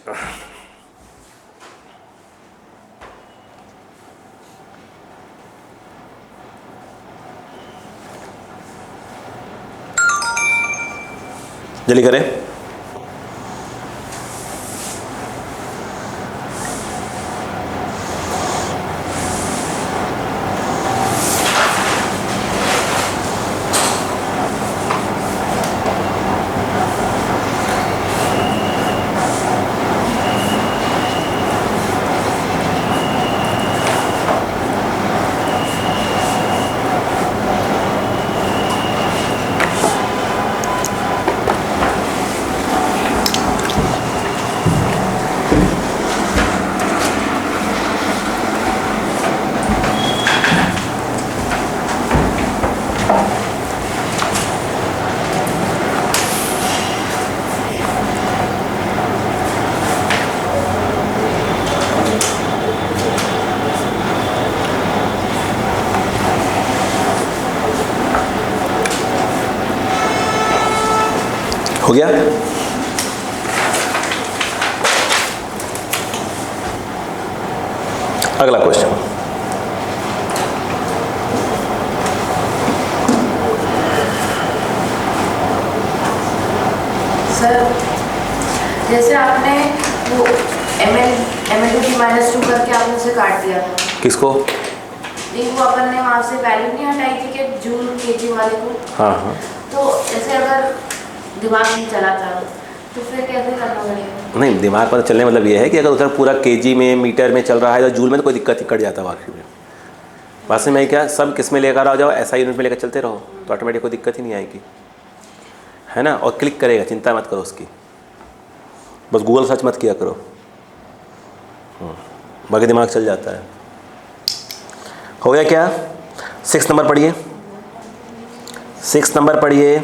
जल्दी करें। हो गया? अगला क्वेश्चन। सर जैसे आपने वो ml/2 करके आपने उसे काट दिया था। किसको? नहीं वो अपन ने वहाँ से वैल्यू नहीं हटाई थी कि जूल केजी वाले को। हाँ हाँ। तो जैसे अगर दिमाग नहीं चला था तो फिर कैसे करना पड़ेगा? नहीं, दिमाग पर चलने मतलब ये है कि अगर उधर पूरा केजी में मीटर में चल रहा है तो जूल में तो कोई दिक्कत ही कट जाता है आखिर में। बस में क्या सब किस में लेकर आ जाओ, ऐसा यूनिट में लेकर चलते रहो तो ऑटोमेटिक कोई दिक्कत ही नहीं आएगी, है ना। और क्लिक करेगा, चिंता मत करो उसकी, बस गूगल सर्च मत किया करो, बाकी दिमाग चल जाता है। हो गया क्या? 6 नंबर पढ़िए, 6 नंबर पढ़िए।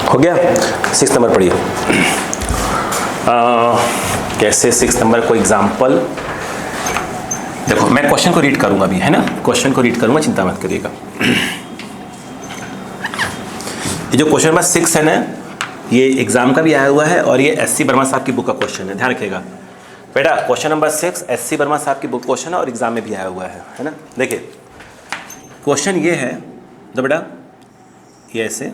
हो गया? 6 नंबर पढ़िए। कैसे 6 नंबर को एग्जाम्पल देखो, मैं क्वेश्चन को रीड करूंगा अभी, है ना, क्वेश्चन को रीड करूंगा, चिंता मत करिएगा। ये जो क्वेश्चन नंबर 6 है ना, ये एग्जाम का भी आया हुआ है और ये SC वर्मा साहब की बुक का क्वेश्चन है, ध्यान रखिएगा बेटा। क्वेश्चन नंबर 6 SC वर्मा साहब की बुक क्वेश्चन है और एग्जाम में भी आया हुआ है ना। देखिए क्वेश्चन ये है, तो बेटा ये ऐसे,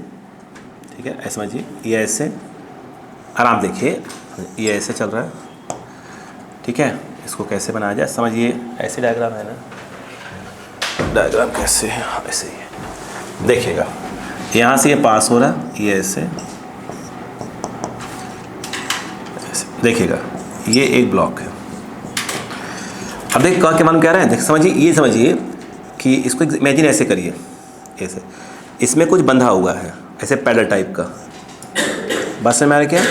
ठीक है, ऐसे समझिए, ये ऐसे आराम देखिए, ये ऐसे चल रहा है, ठीक है। इसको कैसे बनाया जाए समझिए, ऐसे डायग्राम है ना, डायग्राम कैसे है, ऐसे ही है, देखिएगा। यहाँ से ये पास हो रहा है, ये ऐसे देखिएगा, ये एक ब्लॉक है। अब देख क्या मालूम कह रहा है, देख समझिए, ये समझिए कि इसको इमेजिन ऐसे करिए, ऐसे इसमें कुछ बंधा हुआ है, ऐसे पैडल टाइप का। बस में आ क्या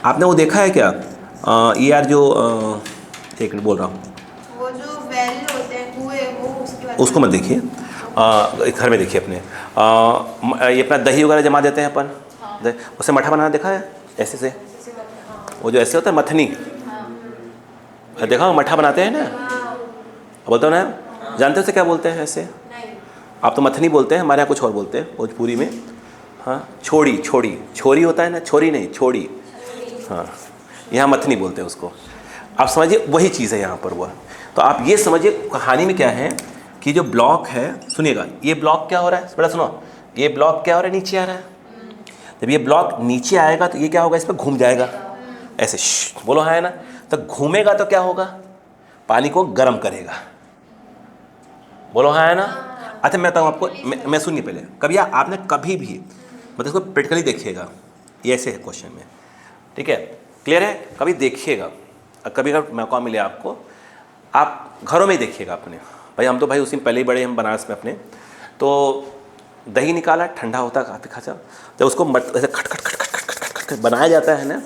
आपने वो देखा है क्या, ये यार जो एक मिनट बोल रहा हूँ, वो जो वेल होते हैं कुएं, वो उसको मत देखिए, घर में देखिए अपने, ये अपना दही वगैरह जमा देते हैं अपन, उससे मठा बनाना देखा है, ऐसे से, वो जो ऐसे होता है मथनी, देखा मठा बनाते हैं ना, बोलते हो ना, जानते हो उसे क्या बोलते हैं ऐसे? आप तो मथनी बोलते हैं, हमारे यहाँ कुछ और बोलते हैं भोजपुरी में, हाँ छोड़ी, छोरी होता है ना, छोरी नहीं छोड़ी, हाँ यहाँ मथनी बोलते हैं उसको। आप समझिए वही चीज़ है यहाँ पर वह। तो आप ये समझिए कहानी में क्या है कि जो ब्लॉक है, सुनिएगा, ये ब्लॉक क्या हो रहा है बेटा, सुनो, ये ब्लॉक क्या हो रहा है, नीचे आ रहा है। जब ये ब्लॉक नीचे आएगा तो ये क्या होगा, इस पर घूम जाएगा ऐसे, बोलो हाँ है ना। तो घूमेगा तो क्या होगा, पानी को गर्म करेगा, बोलो हाँ है ना। अच्छा मैं बताऊँ आपको, मैं सुनिए पहले, कभी आपने कभी भी मतलब इसको प्रैक्टिकली देखिएगा, ये ऐसे है क्वेश्चन में, ठीक है, क्लियर है, कभी देखिएगा, कभी अगर मौका मिले आपको, आप घरों में ही देखिएगा अपने। भाई हम तो भाई उसी में पहले ही बड़े हम बनारस में अपने, तो दही निकाला, ठंडा होता काफ़ी खासा, जब उसको ऐसे खट खट खट खट खट खट खट खट बनाया जाता है ना,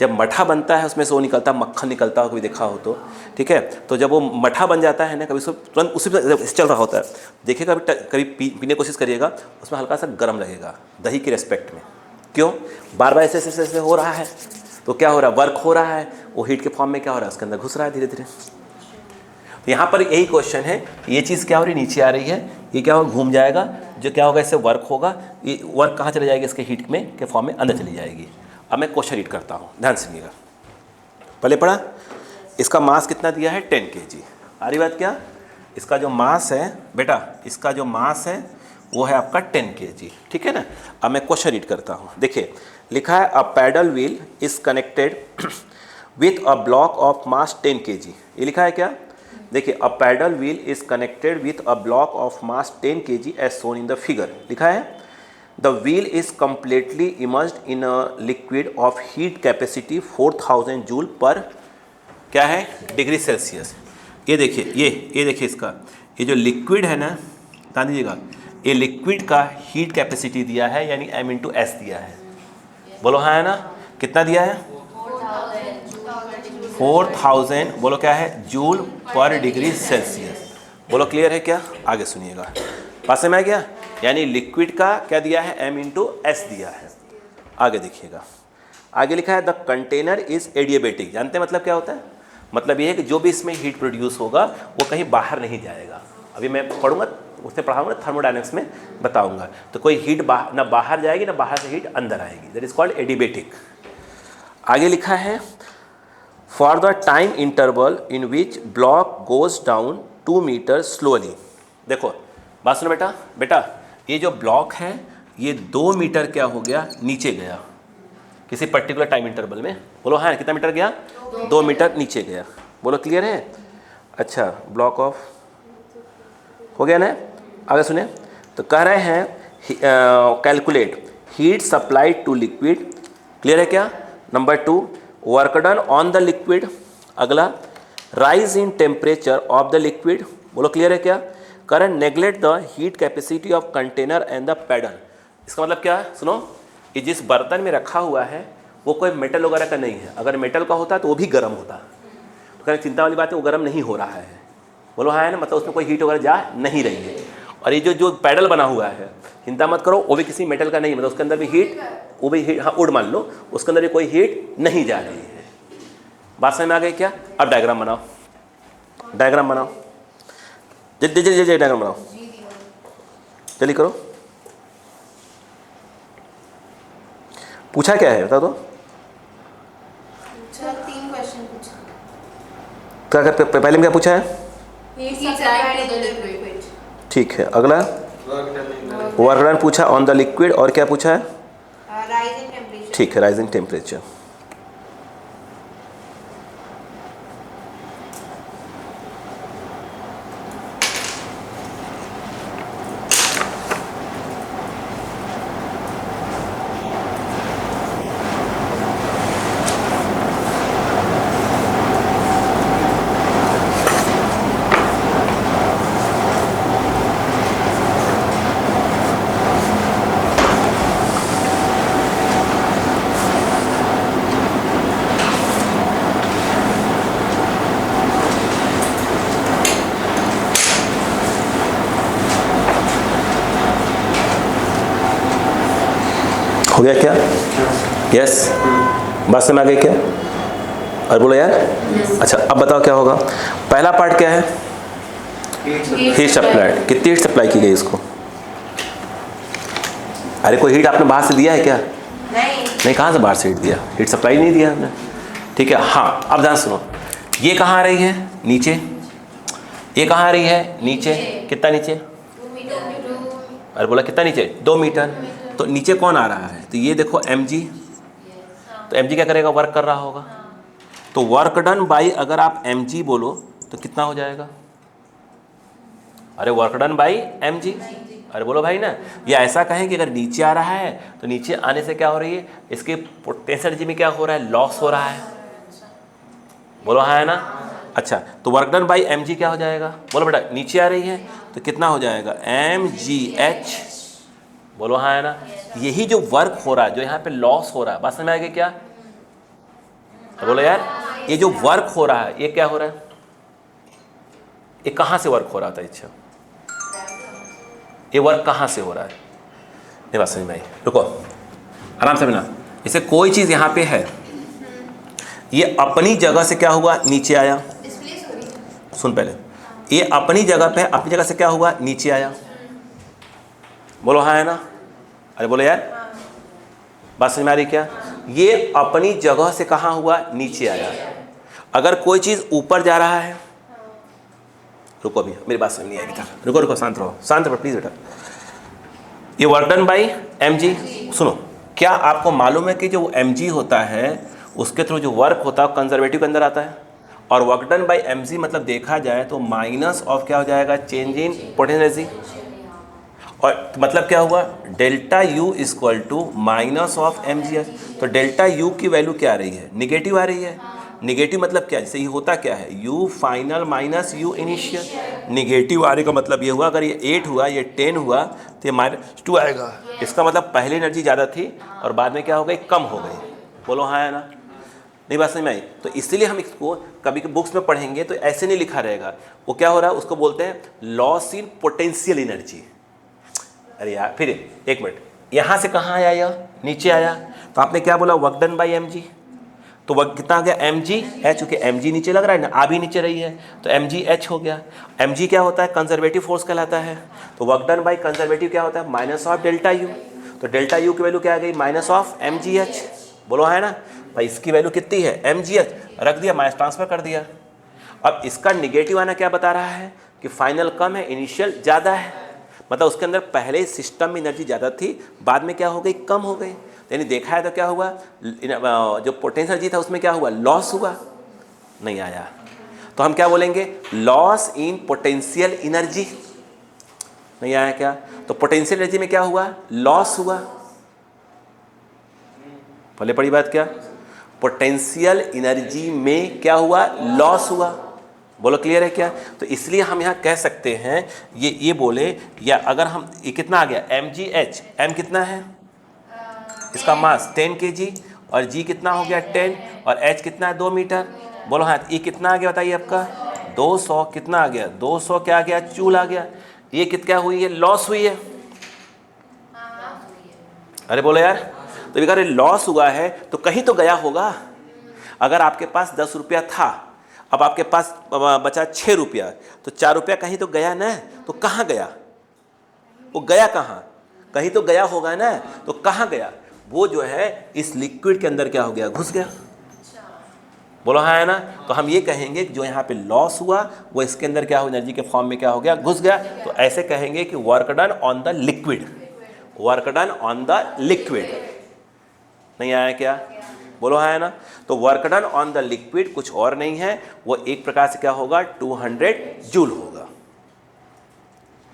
जब मठा बनता है उसमें से वो निकलता है, मक्खन निकलता हो, कभी देखा हो तो, ठीक है। तो जब वो मठा बन जाता है ना, कभी उसको तुरंत उसी पर चल रहा होता है, देखिएगा कभी पीने की कोशिश करिएगा, उसमें हल्का सा गर्म लगेगा दही की रेस्पेक्ट में। क्यों? बार बार ऐसे ऐसे ऐसे हो रहा है, तो क्या हो रहा है, वर्क हो रहा है, वो हीट के फॉर्म में क्या हो रहा है, उसके अंदर घुस रहा है धीरे धीरे। तो यहाँ पर यही क्वेश्चन है, ये चीज़ क्या हो रही है, नीचे आ रही है, ये क्या होगा, घूम जाएगा, जो क्या होगा, इससे वर्क होगा, ये वर्क कहाँ चले जाएगी, इसके हीट में के फॉर्म में अंदर चली जाएगी। अब मैं क्वेश्चन रीड करता हूँ, ध्यान सुनिएगा। पहले पढ़ा, इसका मास कितना दिया है, 10 kg। आ रही बात क्या, इसका जो मास है बेटा, इसका जो मास है वो है आपका 10 kg, ठीक है ना। अब मैं क्वेश्चन रीड करता हूँ, देखिए लिखा है, a paddle wheel is connected with a block of mass 10 kg। ये लिखा है क्या, देखिए, a paddle wheel is connected with a block of mass 10 kg as shown in the figure. लिखा है, the wheel is completely immersed in a liquid of heat capacity 4000 joule per क्या है, degree Celsius. ये देखिए, ये देखिए इसका, ये जो लिक्विड है ना, ध्यान दीजिएगा, ये लिक्विड का हीट कैपेसिटी दिया है, यानी m/s दिया है, बोलो हाँ है ना। कितना दिया है, 4000, बोलो क्या है, जूल पर डिग्री सेल्सियस। बोलो क्लियर है क्या, आगे सुनिएगा, पास में आ गया। यानी लिक्विड का क्या दिया है, m/s दिया है। आगे देखिएगा, आगे लिखा है, द कंटेनर इज एडियाबेटिक। जानते हैं मतलब क्या होता है, मतलब ये है कि जो भी इसमें हीट प्रोड्यूस होगा वो कहीं बाहर नहीं जाएगा। अभी मैं पढ़ूंगा उससे पढ़ाऊंगा, थर्मोडायनेमिक्स में बताऊंगा। तो कोई हीट ना बाहर जाएगी ना बाहर से हीट अंदर आएगी, दैट इज कॉल्ड एडिबेटिक। आगे लिखा है for the time interval in which block goes down 2 metre slowly. देखो बात सुनो बेटा, बेटा ये जो ब्लॉक है ये 2 मीटर क्या हो गया, नीचे गया किसी पर्टिकुलर टाइम इंटरवल में। बोलो हाँ, कितना मीटर गया, 2 मीटर नीचे गया। बोलो क्लियर है। अच्छा ब्लॉक ऑफ हो गया ना। आगे सुने तो कह रहे हैं calculate heat supplied to liquid, clear है क्या। Number 2 work done on the liquid. अगला rise in temperature of the liquid, बोलो क्लियर है क्या। Current neglect the heat capacity of container and the paddle. इसका मतलब क्या है, सुनो कि जिस बर्तन में रखा हुआ है वो कोई मेटल वगैरह का नहीं है, अगर मेटल का होता तो वो भी गर्म होता, तो कहने चिंता वाली बात है वो गर्म नहीं हो रहा है। बोलो हाँ है ना, मतलब उसमें कोई हीट वगैरह जा नहीं रही है। और ये जो पैडल बना हुआ है चिंता मत करो, वो भी किसी मेटल का नहीं, मतलब उसके अंदर भी हीट, वो भी हीट, हाँ उड मान लो, उसके अंदर भी कोई हीट नहीं जा रही है। बात समझ में आ गई क्या। अब डायग्राम बनाओ, डायग्राम बनाओ, जल्दी जल्दी जल्दी डायग्राम बनाओ, जल्दी करो। पूछा क्या है बता दो। 3 क्वेश्चन पूछा। क्या पहले में क्या पूछा है, heat supplied to the liquid. ठीक है। अगला वर्क डन पूछा ऑन द लिक्विड, और क्या पूछा है, राइज इन टेम्परेचर। ठीक है, राइजिंग टेम्परेचर। हो गया क्या, यस बात समझ आ गई क्या। और बोलो यार अच्छा अब बताओ क्या होगा। पहला पार्ट क्या है, हीट सप्लाई। कितनी हीट सप्लाई की गई इसको। अरे कोई हीट आपने बाहर से दिया है क्या, नहीं कहाँ से बाहर से हीट दिया, हीट सप्लाई नहीं दिया हमने, ठीक है। हाँ अब ध्यान सुनो, ये कहाँ आ रही है, नीचे, ये कहाँ आ रही है, नीचे, कितना नीचे, अरे बोला कितना नीचे, 2 मीटर। तो नीचे कौन आ रहा है, तो ये देखो mg, तो mg क्या करेगा, वर्क कर रहा होगा। तो वर्क डन बाई अगर आप mg बोलो तो कितना हो जाएगा, अरे वर्क डन बाई mg, अरे बोलो भाई ना। या ऐसा कहें कि अगर नीचे आ रहा है तो नीचे आने से क्या हो रही है, इसके पोटेंशियल एनर्जी में क्या हो रहा है, लॉस हो रहा है। बोलो हाँ है ना। अच्छा तो वर्क डन बाई mg क्या हो जाएगा, बोलो बेटा नीचे आ रही है तो कितना हो जाएगा, mgh। बोलो हाँ है ना। यही जो वर्क हो रहा है, जो यहाँ पे लॉस हो रहा है, बात समझ में आएगी क्या। बोलो यार ये जो वर्क हो रहा है ये क्या हो रहा है, ये कहाँ से वर्क हो रहा था, इच्छा ये वर्क कहाँ से हो रहा है, ये बात समझ में आई। रुको आराम से बिना, इसे कोई चीज़ यहाँ पे है, ये अपनी जगह से क्या हुआ, नीचे आया। सुन पहले, ये अपनी जगह पे, अपनी जगह से क्या हुआ, नीचे आया। बोलो हाँ है ना। अरे बोलो यार बात समझ में आ रही क्या। ये अपनी जगह से कहाँ हुआ, नीचे आया। अगर कोई चीज़ ऊपर जा रहा है, रुको अभी मेरी बात समझ नहीं आएगी, रुको रुको शांत रहो, शांत रहो प्लीज़ बेटा। ये वर्क डन बाई mg। सुनो क्या आपको मालूम है कि जो mg होता है उसके थ्रू जो वर्क होता है कंजर्वेटिव के अंदर आता है, और वर्क डन बाई mg मतलब देखा जाए तो माइनस ऑफ क्या हो जाएगा, चेंज इन पोटेंशियल एनर्जी। और तो मतलब क्या हुआ, delta U equal to minus of mgh। तो डेल्टा U की वैल्यू क्या आ रही है, निगेटिव आ रही है। निगेटिव मतलब क्या, जैसे ये होता क्या है, U final minus U initial. Negative आने का मतलब ये हुआ, अगर ये 8 हुआ, ये 10 हुआ तो ये -2 आएगा। इसका मतलब पहले एनर्जी ज़्यादा थी और बाद में क्या हो गई, कम हो गई। बोलो हाँ है ना। नहीं बात समझ में आई। तो इसलिए हम इसको कभी बुक्स में पढ़ेंगे तो ऐसे नहीं लिखा रहेगा, वो क्या हो रहा है उसको बोलते हैं लॉस इन पोटेंशियल एनर्जी। अरे यार फिर एक मिनट, यहाँ से कहाँ आया, यह नीचे आया, तो आपने क्या बोला, वर्क डन बाई mg। तो वह कितना आ गया mg h, चूंकि mg नीचे लग रहा है ना, आ भी नीचे रही है तो mg h हो गया। mg क्या होता है? कंजर्वेटिव फोर्स कहलाता है। तो वर्क डन बाई कंजर्वेटिव क्या होता है? Minus of delta U. तो डेल्टा यू की वैल्यू क्या आ गई? Minus of mg h। बोलो है ना भाई, इसकी वैल्यू कितनी है? mg h रख दिया, माइनस ट्रांसफर कर दिया। अब इसका निगेटिव आना क्या बता रहा है कि फाइनल कम है, इनिशियल ज़्यादा है, मतलब उसके अंदर पहले सिस्टम में एनर्जी ज़्यादा थी, बाद में क्या हो गई? कम हो गई। यानी देखा है तो क्या हुआ? जो पोटेंशियल एनर्जी था उसमें क्या हुआ? लॉस हुआ, नहीं आया। तो हम क्या बोलेंगे? Loss in potential energy. नहीं आया क्या? तो पोटेंशियल एनर्जी में क्या हुआ? लॉस हुआ। पहले पड़ी बात क्या? पोटेंशियल एनर्जी में क्या हुआ? लॉस हुआ। बोलो क्लियर है क्या? तो इसलिए हम यहाँ कह सकते हैं ये बोले, या अगर हम ये कितना आ गया? mgh, m कितना है इसका मास? 10 kg, और g कितना हो गया? 10, और h कितना है? 2 मीटर। बोलो हाँ, ये कितना आ गया बताइए आपका? 200। कितना आ गया? 200 क्या आ गया? जूल आ गया। ये कितना हुई है? लॉस हुई है। अरे बोलो यार, तो अगर लॉस हुआ है तो कहीं तो गया होगा। अगर आपके पास 10 रुपया था, अब आपके पास बचा 6 रुपया, तो 4 रुपया कहीं तो गया ना। तो कहाँ गया? वो गया कहाँ? कहीं तो गया होगा ना। तो कहाँ गया? वो जो है इस लिक्विड के अंदर क्या हो गया? घुस गया। बोलो हाँ है ना। तो हम ये कहेंगे कि जो यहाँ पे लॉस हुआ वो इसके अंदर क्या हो? एनर्जी के फॉर्म में क्या हो गया? घुस गया। तो ऐसे कहेंगे कि work done on the liquid, work done on the liquid. नहीं आया क्या? बोलो हाँ है ना। तो work done on the liquid कुछ और नहीं है, वो एक प्रकार से क्या होगा? 200 जूल होगा।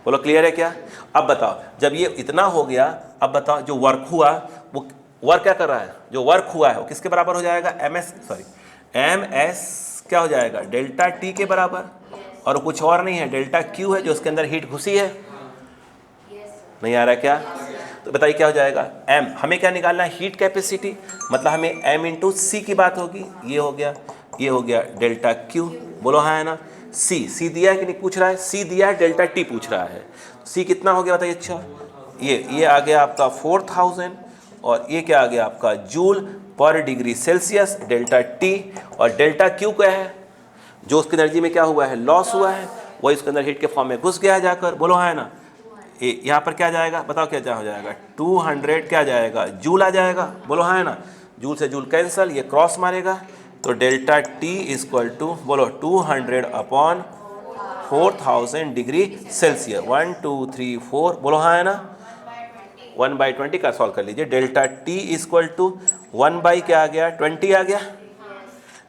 बोलो क्लियर है क्या? अब बताओ, जब ये इतना हो गया, अब बताओ जो वर्क हुआ वो वर्क क्या कर रहा है? जो वर्क हुआ है वो किसके बराबर हो जाएगा? ms क्या हो जाएगा? डेल्टा टी के बराबर, और कुछ और नहीं है, डेल्टा क्यू है जो उसके अंदर हीट घुसी है। नहीं आ रहा क्या? तो बताइए क्या हो जाएगा? m, हमें क्या निकालना है? हीट कैपेसिटी, मतलब हमें m इंटू सी की बात होगी। ये हो गया, ये हो गया डेल्टा क्यू। बोलो हाँ है ना। सी दिया है कि नहीं पूछ रहा है? सी दिया है, डेल्टा टी पूछ रहा है। सी कितना हो गया बताइए? अच्छा, ये आ गया आपका 4000, और ये क्या आ गया आपका? जूल पर डिग्री सेल्सियस, डेल्टा टी। और डेल्टा क्यू क्या है? जो उसकी एनर्जी में क्या हुआ है? लॉस हुआ है, वही उसके अंदर हीट के फॉर्म में घुस गया जाकर। बोलो हाँ है ना। यहाँ पर क्या जाएगा? बताओ क्या हो जाएगा? 200 क्या जाएगा? जूल आ जाएगा। बोलो हाँ है ना। जूल से जूल कैंसल, ये क्रॉस मारेगा, तो डेल्टा टी इक्वल टू बोलो 200 अपॉन 4000 डिग्री सेल्सियस। 1 2 3 4, बोलो हाँ है ना। 1/20 का सॉल्व कर लीजिए। डेल्टा टी इक्वल टू 1 क्या आ गया? 20 आ गया।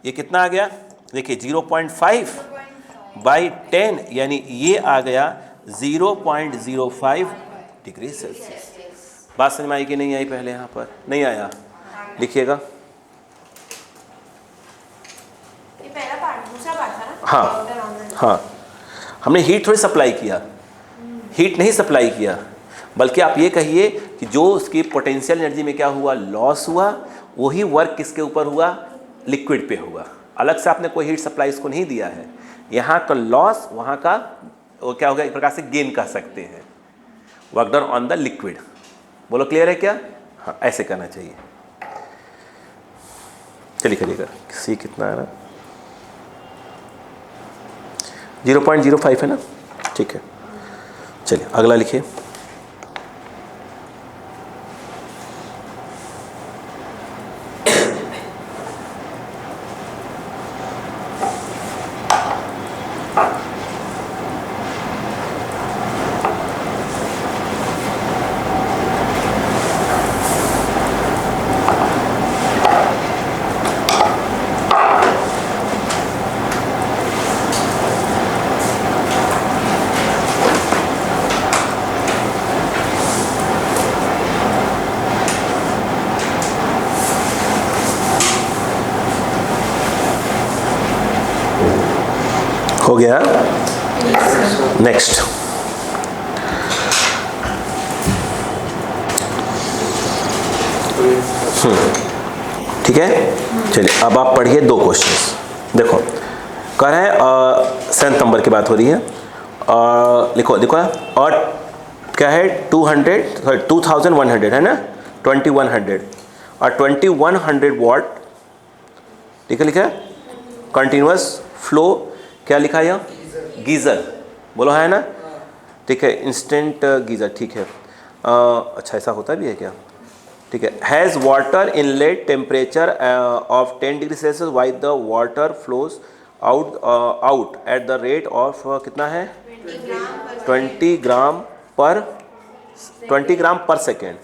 ये कितना आ गया? देखिए 0.5/10, यानी ये आ गया 0.05 डिग्री सेल्सियस। बात समझ में आई कि नहीं आई? पहले यहाँ पर नहीं आया, लिखिएगा। ये पहला पार्ट, दूसरा पार्ट था ना? हाँ हाँ, हमने हीट थोड़ी सप्लाई किया, हीट नहीं सप्लाई किया, बल्कि आप ये कहिए कि जो उसकी पोटेंशियल एनर्जी में क्या हुआ? लॉस हुआ, वही वर्क किसके ऊपर हुआ? लिक्विड पे हुआ। अलग से आपने कोई हीट सप्लाई इसको नहीं दिया है। यहाँ का लॉस, वहाँ का वो क्या होगा? एक प्रकार से गेन कह सकते हैं। Work done on the liquid. बोलो क्लियर है क्या? हाँ, ऐसे करना चाहिए। चलिए करिएगा। सी कितना है ना? 0.05 है ना? ठीक है, चलिए अगला लिखिए। हो गया? नेक्स्ट, ठीक है। चलिए अब आप पढ़िए 2 क्वेश्चंस। देखो कह रहे हैं 7 नंबर की बात हो रही है। लिखो और क्या है? 2100 है ना? 2100 और 2100 वॉट ठीक है, लिखा है कंटिन्यूअस फ्लो, क्या लिखा है यहाँ, गीज़र, बोलो है ना, ठीक है, इंस्टेंट गीज़र, ठीक है। अच्छा ऐसा होता भी है क्या, ठीक है। Has water inlet temperature of 10 degree Celsius why the water flows out at the rate of कितना है 20 ग्राम पर सेकेंड।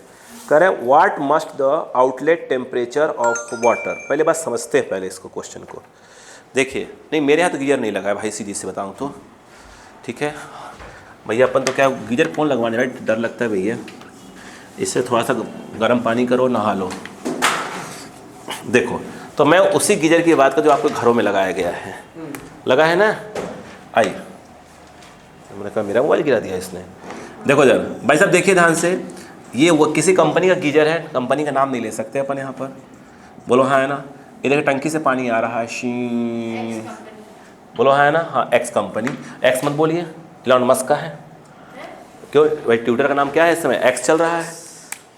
कह रहे हैं what must the outlet temperature of water. पहले बात समझते हैं पहले इसको, क्वेश्चन को देखिए। नहीं मेरे यहाँ तो गीजर नहीं लगा है भाई, सीधी से बताऊँ तो, ठीक है भैया। अपन तो क्या गीजर कौन लगवाने, राइट, डर लगता है भैया। इससे थोड़ा सा गर्म पानी करो, नहा लो। देखो तो मैं उसी गीजर की बात कर जो आपके घरों में लगाया गया है, लगा है ना। आइए, मैंने कहा मेरा मोबाइल गिरा दिया इसने। देखो जरा भाई साहब, देखिए ध्यान से, ये वो किसी कंपनी का गीजर है, कंपनी का नाम नहीं ले सकते अपन यहाँ पर, बोलो हाँ है ना। ये देखिए टंकी से पानी आ रहा है, शी, बोलो हाँ है ना। हाँ एक्स कंपनी, एक्स मत बोलिए, इलॉन मस्क का है। क्यों भाई, ट्विटर का नाम क्या है इस समय, एक्स चल रहा है,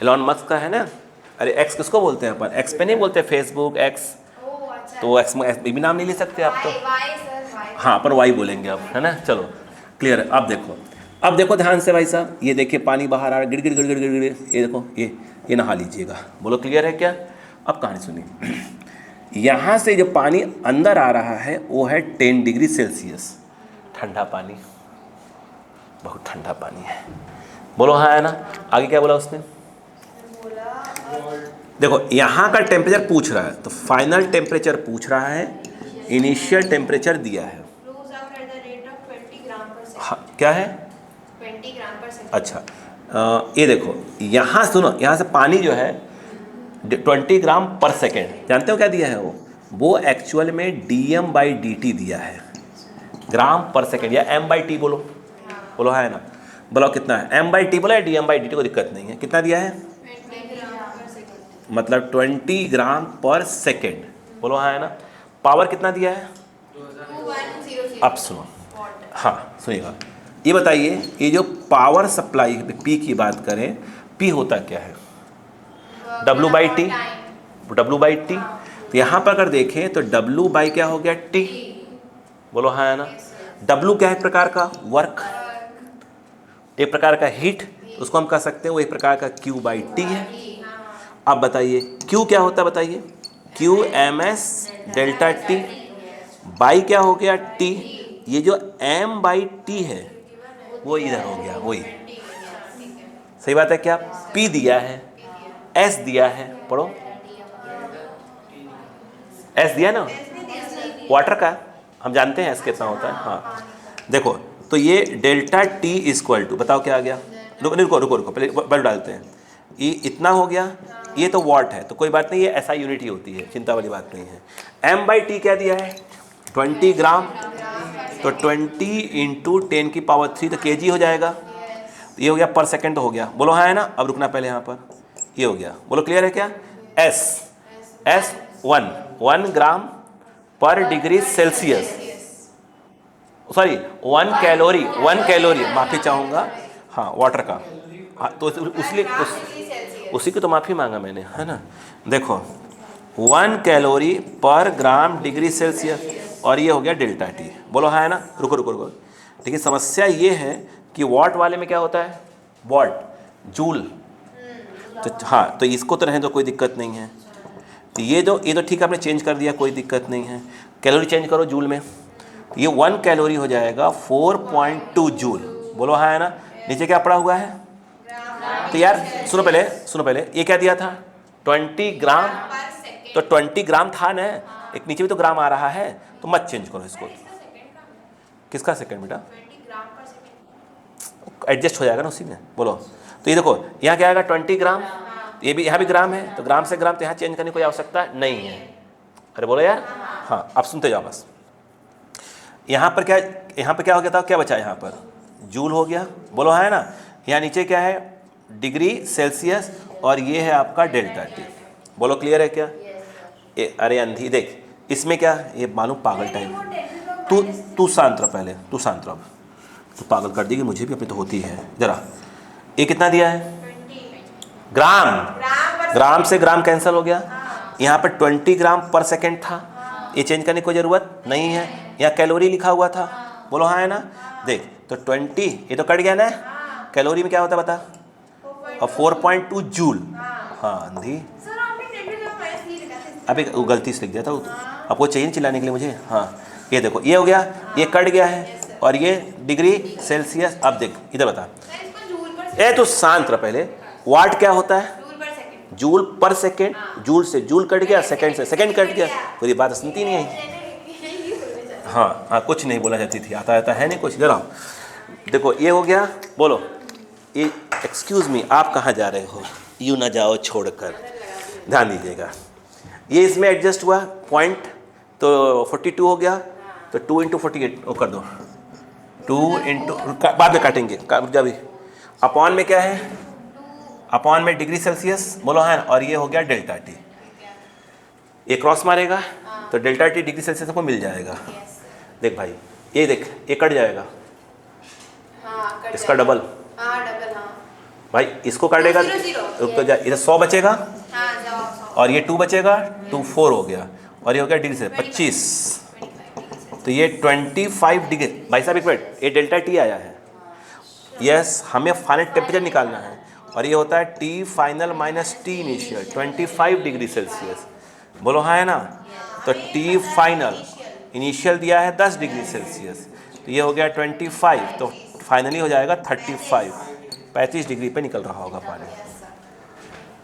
इलॉन मस्क का है ना। अरे एक्स किसको बोलते हैं अपन, एक्स पे नहीं बोलते, फेसबुक एक्स, तो एक्स में भी नाम नहीं ले सकते आप तो। हाँ पर वाई बोलेंगे अब, है ना। चलो क्लियर है। अब देखो ध्यान से भाई साहब, ये देखिए पानी बाहर आ रहा है, गिड़ गिड़ गिड़ गिड़ गिड़ गिड़, ये देखो, ये नहा लीजिएगा। बोलो क्लियर है क्या। अब कहानी सुनिए, यहाँ से जो पानी अंदर आ रहा है वो है 10 डिग्री सेल्सियस, ठंडा पानी, बहुत ठंडा पानी है। बोलो हाँ है ना। आगे क्या बोला उसने, देखो यहाँ का टेम्परेचर पूछ रहा है, तो फाइनल टेम्परेचर पूछ रहा है, इनिशियल टेम्परेचर दिया है। हाँ क्या है, 20 ग्राम पर सेकंड। अच्छा ये देखो यहाँ सुनो, यहाँ से पानी जो है 20 ग्राम पर सेकेंड, जानते हो क्या दिया है वो एक्चुअल में dm/dt दिया है, ग्राम पर सेकेंड, या m/t बोलो, बोलो है ना। बोलो कितना है, m/t बोला है, dm/dt को दिक्कत नहीं है। कितना दिया है, मतलब 20 ग्राम पर सेकेंड, बोलो हाँ है ना। पावर कितना दिया है, 2100। अब सुनो, हाँ सुनिएगा, ये बताइए, ये जो पावर सप्लाई P की बात करें, P होता क्या है, W/T, W/T। तो यहाँ पर अगर देखें तो W/ क्या हो गया, T, बोलो हाँ है ना। W क्या है, एक प्रकार का वर्क, एक प्रकार का हीट, उसको हम कह सकते हैं वो एक प्रकार का Q/T है। अब बताइए Q क्या होता है, बताइए, Q/ms ΔT, बाई क्या हो गया T, ये जो m/t है वो इधर हो गया, वही सही बात है क्या। P दिया है, S दिया है, पढ़ो, S दिया ना वाटर का, हम जानते हैं S कितना होता है। हाँ देखो, तो ये ΔT इक्वल टू, बताओ क्या आ गया, रुको पहले बल्ब डालते हैं, ये इतना हो गया, ये तो वॉट है, तो कोई बात नहीं, ये ऐसा यूनिट ही होती है, चिंता वाली बात नहीं है। m/t क्या दिया है, 20 ग्राम, तो 20 इंटू 10⁻³ तो kg हो जाएगा। ये हो गया पर सेकंड तो हो गया, बोलो हाँ है ना। अब रुकना पहले यहाँ पर, ये हो गया, बोलो क्लियर है क्या। S 1 ग्राम पर डिग्री सेल्सियस, सॉरी 1 कैलोरी, माफ़ी चाहूँगा, हाँ वाटर का, हाँ तो उसी की तो माफ़ी मांगा मैंने, है ना। देखो 1 कैलोरी पर ग्राम डिग्री सेल्सियस, और ये हो गया ΔT, बोलो हाँ है ना। रुको, लेकिन समस्या ये है कि वॉट वाले में क्या होता है, वॉट, जूल, तो हाँ तो इसको तो रहें तो कोई दिक्कत नहीं है। तो ये तो ठीक है, आपने चेंज कर दिया, कोई दिक्कत नहीं है। कैलोरी चेंज करो जूल में, तो ये 1 कैलोरी हो जाएगा 4.2 जूल, बोलो हाँ है ना। नीचे क्या पड़ा हुआ है, तो यार सुनो पहले, ये क्या दिया था 20 ग्राम, तो 20 ग्राम था ना, एक नीचे भी तो ग्राम आ रहा है, तो मत चेंज करो इसको। किसका सेकंड बेटा, एडजस्ट हो जाएगा ना उसी में, बोलो। तो ये देखो यहाँ क्या आएगा 20 ग्राम, ये भी यहाँ भी ग्राम है, तो ग्राम से ग्राम, तो यहाँ चेंज करने की कोई आवश्यकता नहीं है। अरे बोलो यार, हाँ अब सुनते जाओ बस। यहाँ पर क्या हो गया था, क्या बचा यहाँ पर, जूल हो गया, बोलो हाँ है ना। यहाँ नीचे क्या है, डिग्री सेल्सियस, और ये है आपका ΔT, बोलो क्लियर है क्या। अरे अंधी देख, इसमें क्या, ये मालूम पागल टाइप, तू शांत रह पहले, तू शांत रह, तू पागल कर देगी मुझे भी, अपनी तो होती है जरा। ये कितना दिया है, ग्राम से ग्राम कैंसिल हो गया, यहाँ पर 20 ग्राम पर सेकेंड था, ये चेंज करने की कोई ज़रूरत नहीं है। यहाँ कैलोरी लिखा हुआ था, बोलो हाँ है ना। देख तो 20 ये तो कट गया ना, कैलोरी में क्या होता है बता, और 4.2 जूल। हाँ आंधी, सर आपने 10 माइनस 3 लिखा था। अभी वो गलती से लिख दिया था, आपको चाहिए नहीं चिल्लाने के लिए मुझे। हाँ ये देखो ये हो गया, ये कट गया है, और ये डिग्री सेल्सियस। अब देख इधर बता, सर इसको जूल पर ए तो शांत रह पहले। वाट क्या होता है, जूल पर सेकंड। जूल पर सेकेंड। जूल से जूल कट गया, सेकंड से सेकंड कट गया, पूरी बात सुनती नहीं है। हाँ हाँ कुछ नहीं बोला जाती थी, आता है नहीं कुछ। इधर आओ, देखो ये हो गया, बोलो ये एक्सक्यूज़ मी आप कहाँ जा रहे हो, यूँ ना जाओ छोड़कर, ध्यान दीजिएगा। ये इसमें एडजस्ट हुआ पॉइंट, तो 42 हो गया, तो 2 × 48 वो कर दो, 2 इंटू बाद में काटेंगे जब भी। अपॉन में क्या है, अपॉन में डिग्री सेल्सियस, बोलो हाँ, और ये हो गया डेल्टा टी। ये क्रॉस मारेगा तो डेल्टा टी डिग्री सेल्सियस को मिल जाएगा। देख भाई ये देख, ये कट जाएगा, हाँ कट इसका डबल। हाँ डबल। हाँ भाई इसको काटेगा 0, 0, रुक तो जा, इधर 100 बचेगा, हाँ जवाब और ये 2 बचेगा, 2 4 हो गया, और ये हो गया डिग्री से 25। 25। तो ये 25 डिग्री। भाई साहब एक मिनट, ये डेल्टा टी आया है, यस हमें फाइनल टेम्परेचर निकालना है, और ये होता है T final minus T initial 25 degree Celsius. बोलो हाँ है ना। तो टी फाइनल इनिशियल दिया है 10 डिग्री सेल्सियस, तो ये हो गया 25, तो फाइनली हो जाएगा 35 डिग्री पे निकल रहा होगा पानी।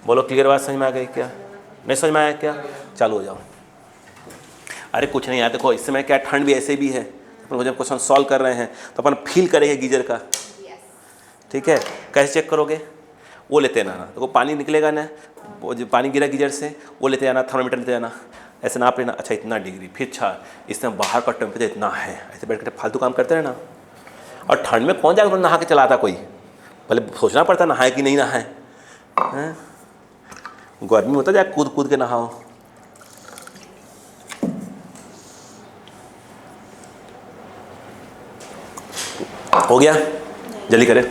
बोलो क्लियर बात समझ में आ गई क्या, नहीं समझ में आया क्या, चालू हो जाओ। अरे कुछ नहीं यार, देखो इस समय क्या ठंड भी ऐसे भी है, अपन जब क्वेश्चन सॉल्व कर रहे हैं तो अपन फील करेंगे गीजर का, ठीक है। कैसे चेक करोगे, वो लेते आना, देखो पानी निकलेगा ना, वो जो पानी गिरा गीजर से वो लेते जाना, थर्मामीटर लेते जाना, ऐसे नाप लेना, अच्छा इतना डिग्री, फिर अच्छा इसमें बाहर का टेम्परेचर इतना है, ऐसे बैठ कर फालतू काम करते रहना। और ठंड में कौन जाकर नहा के चलाता, कोई पहले सोचना पड़ता नहाए कि नहीं नहाए, गर्मी होता जाए कूद कूद के नहाओ। हो गया, जल्दी करें।